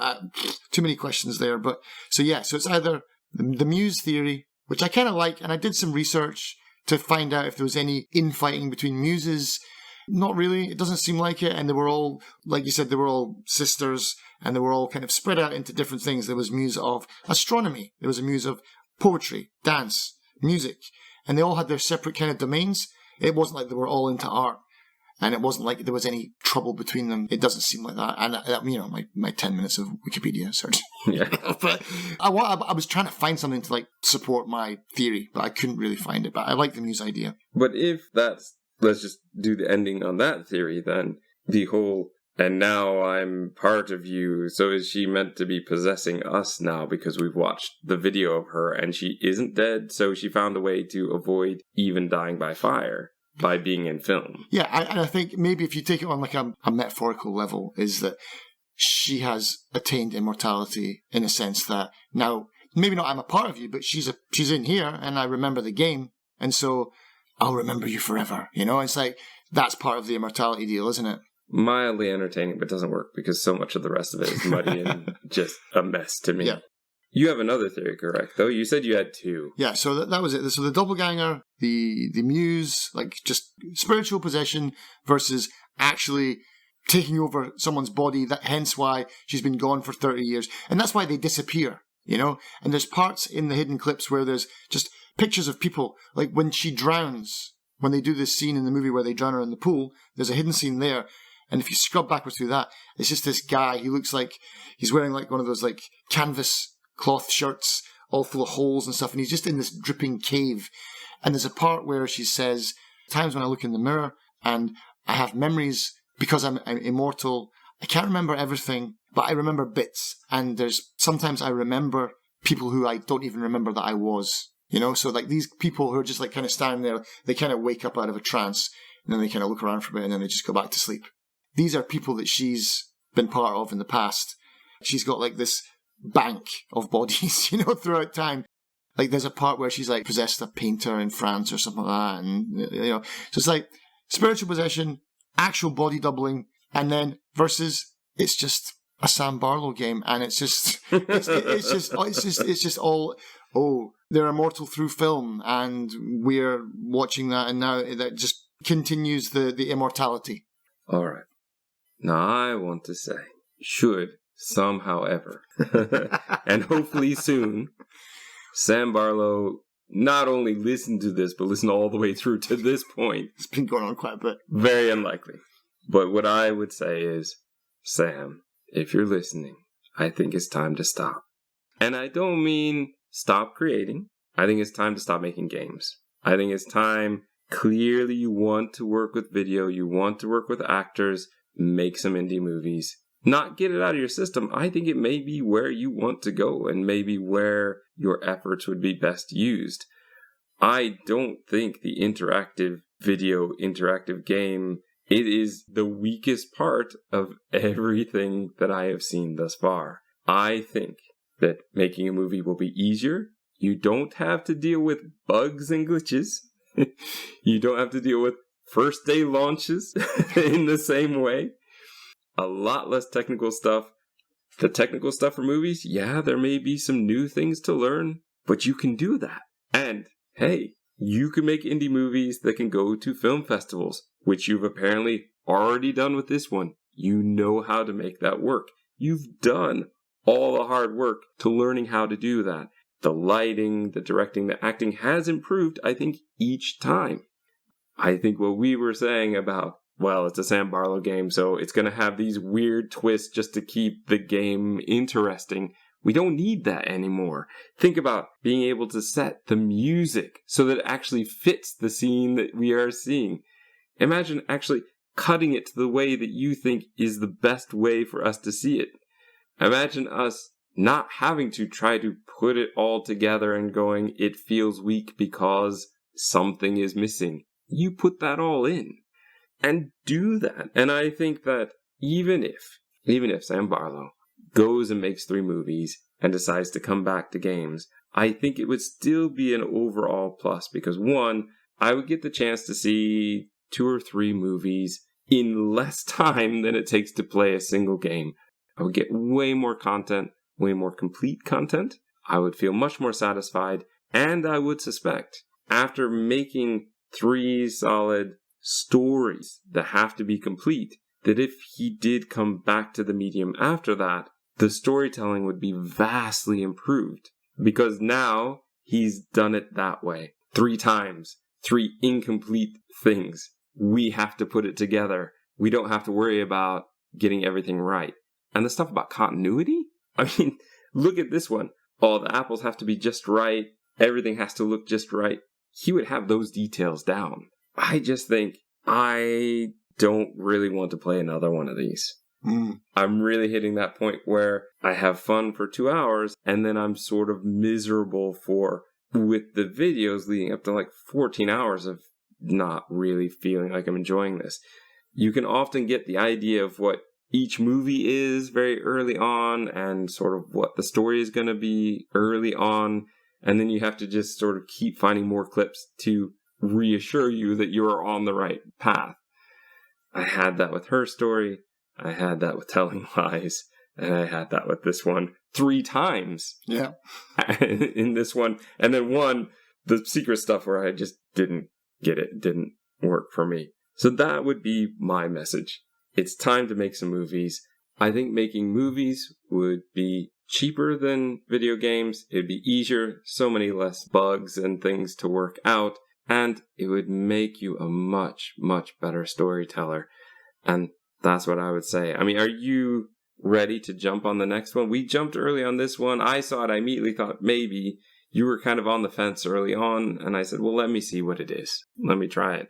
too many questions there. But so it's either the muse theory, which I kind of like, and I did some research to find out if there was any infighting between muses. Not really. It doesn't seem like it. And they were all, like you said, they were all sisters, and they were all kind of spread out into different things. There was muse of astronomy. There was a muse of poetry, dance, music. And they all had their separate kind of domains. It wasn't like they were all into art. And it wasn't like there was any trouble between them. It doesn't seem like that. And, you know, my 10 minutes of Wikipedia search. Yeah. But I was trying to find something to, like, support my theory, but I couldn't really find it. But I like the muse idea. But if that's... Let's just do the ending on that theory then. The whole, and now I'm part of you. So is she meant to be possessing us now because we've watched the video of her and she isn't dead? So she found a way to avoid even dying by fire by being in film. Yeah, and I think maybe if you take it on like a metaphorical level, is that she has attained immortality in a sense that now, maybe not I'm a part of you, but she's in here and I remember the game. And so I'll remember you forever, you know? It's like, that's part of the immortality deal, isn't it? Mildly entertaining, but doesn't work because so much of the rest of it is muddy and just a mess to me. Yeah. You have another theory, correct, though? You said you had two. Yeah, so that was it. So the doppelganger, the muse, like just spiritual possession versus actually taking over someone's body, hence why she's been gone for 30 years. And that's why they disappear, you know? And there's parts in the hidden clips where there's just pictures of people, like when she drowns, when they do this scene in the movie where they drown her in the pool, there's a hidden scene there. And if you scrub backwards through that, it's just this guy. He looks like he's wearing like one of those like canvas cloth shirts, all full of holes and stuff. And he's just in this dripping cave. And there's a part where she says, times when I look in the mirror and I have memories because I'm immortal. I can't remember everything, but I remember bits. And sometimes I remember people who I don't even remember that I was. You know, so like these people who are just like kind of standing there, they kind of wake up out of a trance and then they kind of look around for a bit and then they just go back to sleep. These are people that she's been part of in the past. She's got like this bank of bodies, throughout time. Like there's a part where she's like possessed a painter in France or something like that, and so it's like spiritual possession, actual body doubling, and then versus it's just a Sam Barlow game, and it's just all, they're immortal through film, and we're watching that, and now that just continues the immortality. All right. Now I want to say, should somehow ever, and hopefully soon, Sam Barlow not only listen to this, but listen all the way through to this point. It's been going on quite a bit. Very unlikely. But what I would say is, Sam, if you're listening, I think it's time to stop. And I don't mean stop creating. I think it's time to stop making games. I think it's time, clearly you want to work with video, you want to work with actors, make some indie movies. Not get it out of your system. I think it may be where you want to go and maybe where your efforts would be best used. I don't think the interactive game, it is the weakest part of everything that I have seen thus far. I think that making a movie will be easier. You don't have to deal with bugs and glitches. You don't have to deal with first day launches in the same way. A lot less technical stuff. The technical stuff for movies, yeah, there may be some new things to learn, but you can do that. And, hey, you can make indie movies that can go to film festivals, which you've apparently already done with this one. You know how to make that work. You've done all the hard work to learning how to do that. The lighting, the directing, the acting has improved, I think, each time. I think what we were saying about, well, it's a Sam Barlow game, so it's going to have these weird twists just to keep the game interesting. We don't need that anymore. Think about being able to set the music so that it actually fits the scene that we are seeing. Imagine actually cutting it to the way that you think is the best way for us to see it. Imagine us not having to try to put it all together and going, it feels weak because something is missing. You put that all in. And do that. And I think that even if Sam Barlow goes and makes 3 movies and decides to come back to games, I think it would still be an overall plus because 1, I would get the chance to see 2 or 3 movies in less time than it takes to play a single game. I would get way more content, way more complete content. I would feel much more satisfied, and I would suspect after making 3 solid stories that have to be complete, that if he did come back to the medium after that, the storytelling would be vastly improved. Because now he's done it that way. 3 times. 3 incomplete things. We have to put it together. We don't have to worry about getting everything right. And the stuff about continuity? I mean, look at this one. Oh, the apples have to be just right. Everything has to look just right. He would have those details down. I just think I don't really want to play another one of these. I'm really hitting that point where I have fun for 2 hours and then I'm sort of miserable with the videos leading up to like 14 hours of not really feeling like I'm enjoying this. You can often get the idea of what each movie is very early on and sort of what the story is going to be early on. And then you have to just sort of keep finding more clips to reassure you that you're on the right path. I had that with Her Story. I had that with Telling Lies. And I had that with this one 3 times. Yeah. In this one. And then the secret stuff where I just didn't get it. Didn't work for me. So that would be my message. It's time to make some movies. I think making movies would be cheaper than video games. It'd be easier. So many less bugs and things to work out. And it would make you a much, much better storyteller. And that's what I would say. I mean, are you ready to jump on the next one? We jumped early on this one. I saw it. I immediately thought maybe you were kind of on the fence early on. And I said, well, let me see what it is. Let me try it.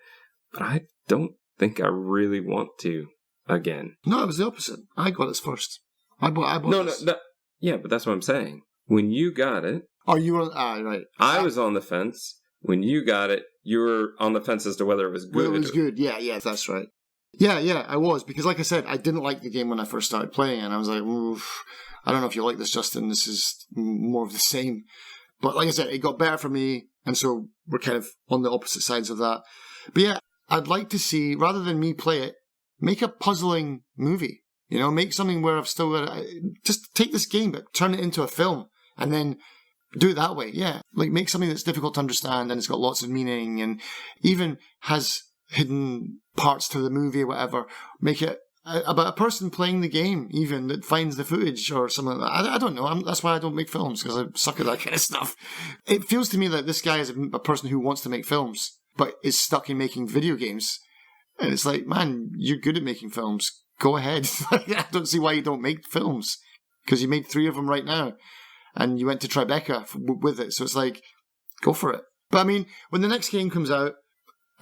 But I don't think I really want to again. No, it was the opposite. I got it first. I bought this. No. Yeah, but that's what I'm saying. When you got it. Oh, you were, right. I was on the fence. When you got it, you were on the fence as to whether it was good. Well, it was good. Yeah, that's right. Yeah, I was. Because like I said, I didn't like the game when I first started playing, and I was like, oof, I don't know if you like this, Justin. This is more of the same. But like I said, it got better for me, and so we're kind of on the opposite sides of that. But yeah, I'd like to see, rather than me play it, make a puzzling movie. You know, make something where I've still got to, just take this game, but turn it into a film, and then do it that way. Yeah, like make something that's difficult to understand, and it's got lots of meaning, and even has hidden parts to the movie or whatever. Make it about a person playing the game, even, that finds the footage or something like that. I don't know. That's why I don't make films, because I suck at that kind of stuff. It feels to me that this guy is a person who wants to make films, but is stuck in making video games. And it's like, man, you're good at making films. Go ahead. I don't see why you don't make films, because you made 3 of them right now, and you went to Tribeca with it. So it's like, go for it. But I mean, when the next game comes out,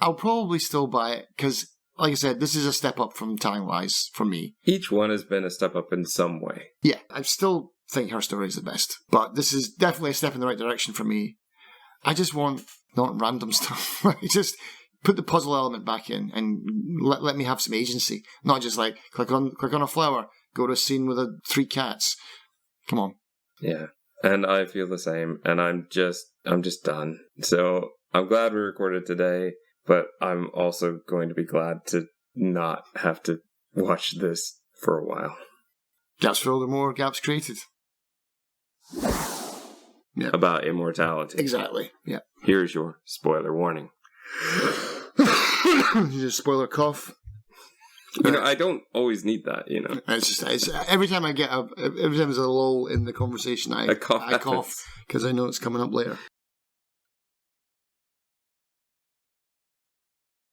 I'll probably still buy it, because, like I said, this is a step up from Telling Lies for me. Each one has been a step up in some way. Yeah, I still think Her Story is the best, but this is definitely a step in the right direction for me. I just want not random stuff. Just put the puzzle element back in and let me have some agency. Not just like, click on a flower, go to a scene with 3 cats. Come on. Yeah, and I feel the same, and I'm just done. So I'm glad we recorded today, but I'm also going to be glad to not have to watch this for a while. Gaps filled or more gaps created. Yeah. About Immortality. Exactly, yeah. Here's your spoiler warning. Just spoiler cough. You know, I don't always need that, you know. It's every time there's a lull in the conversation, I cough, because I know it's coming up later.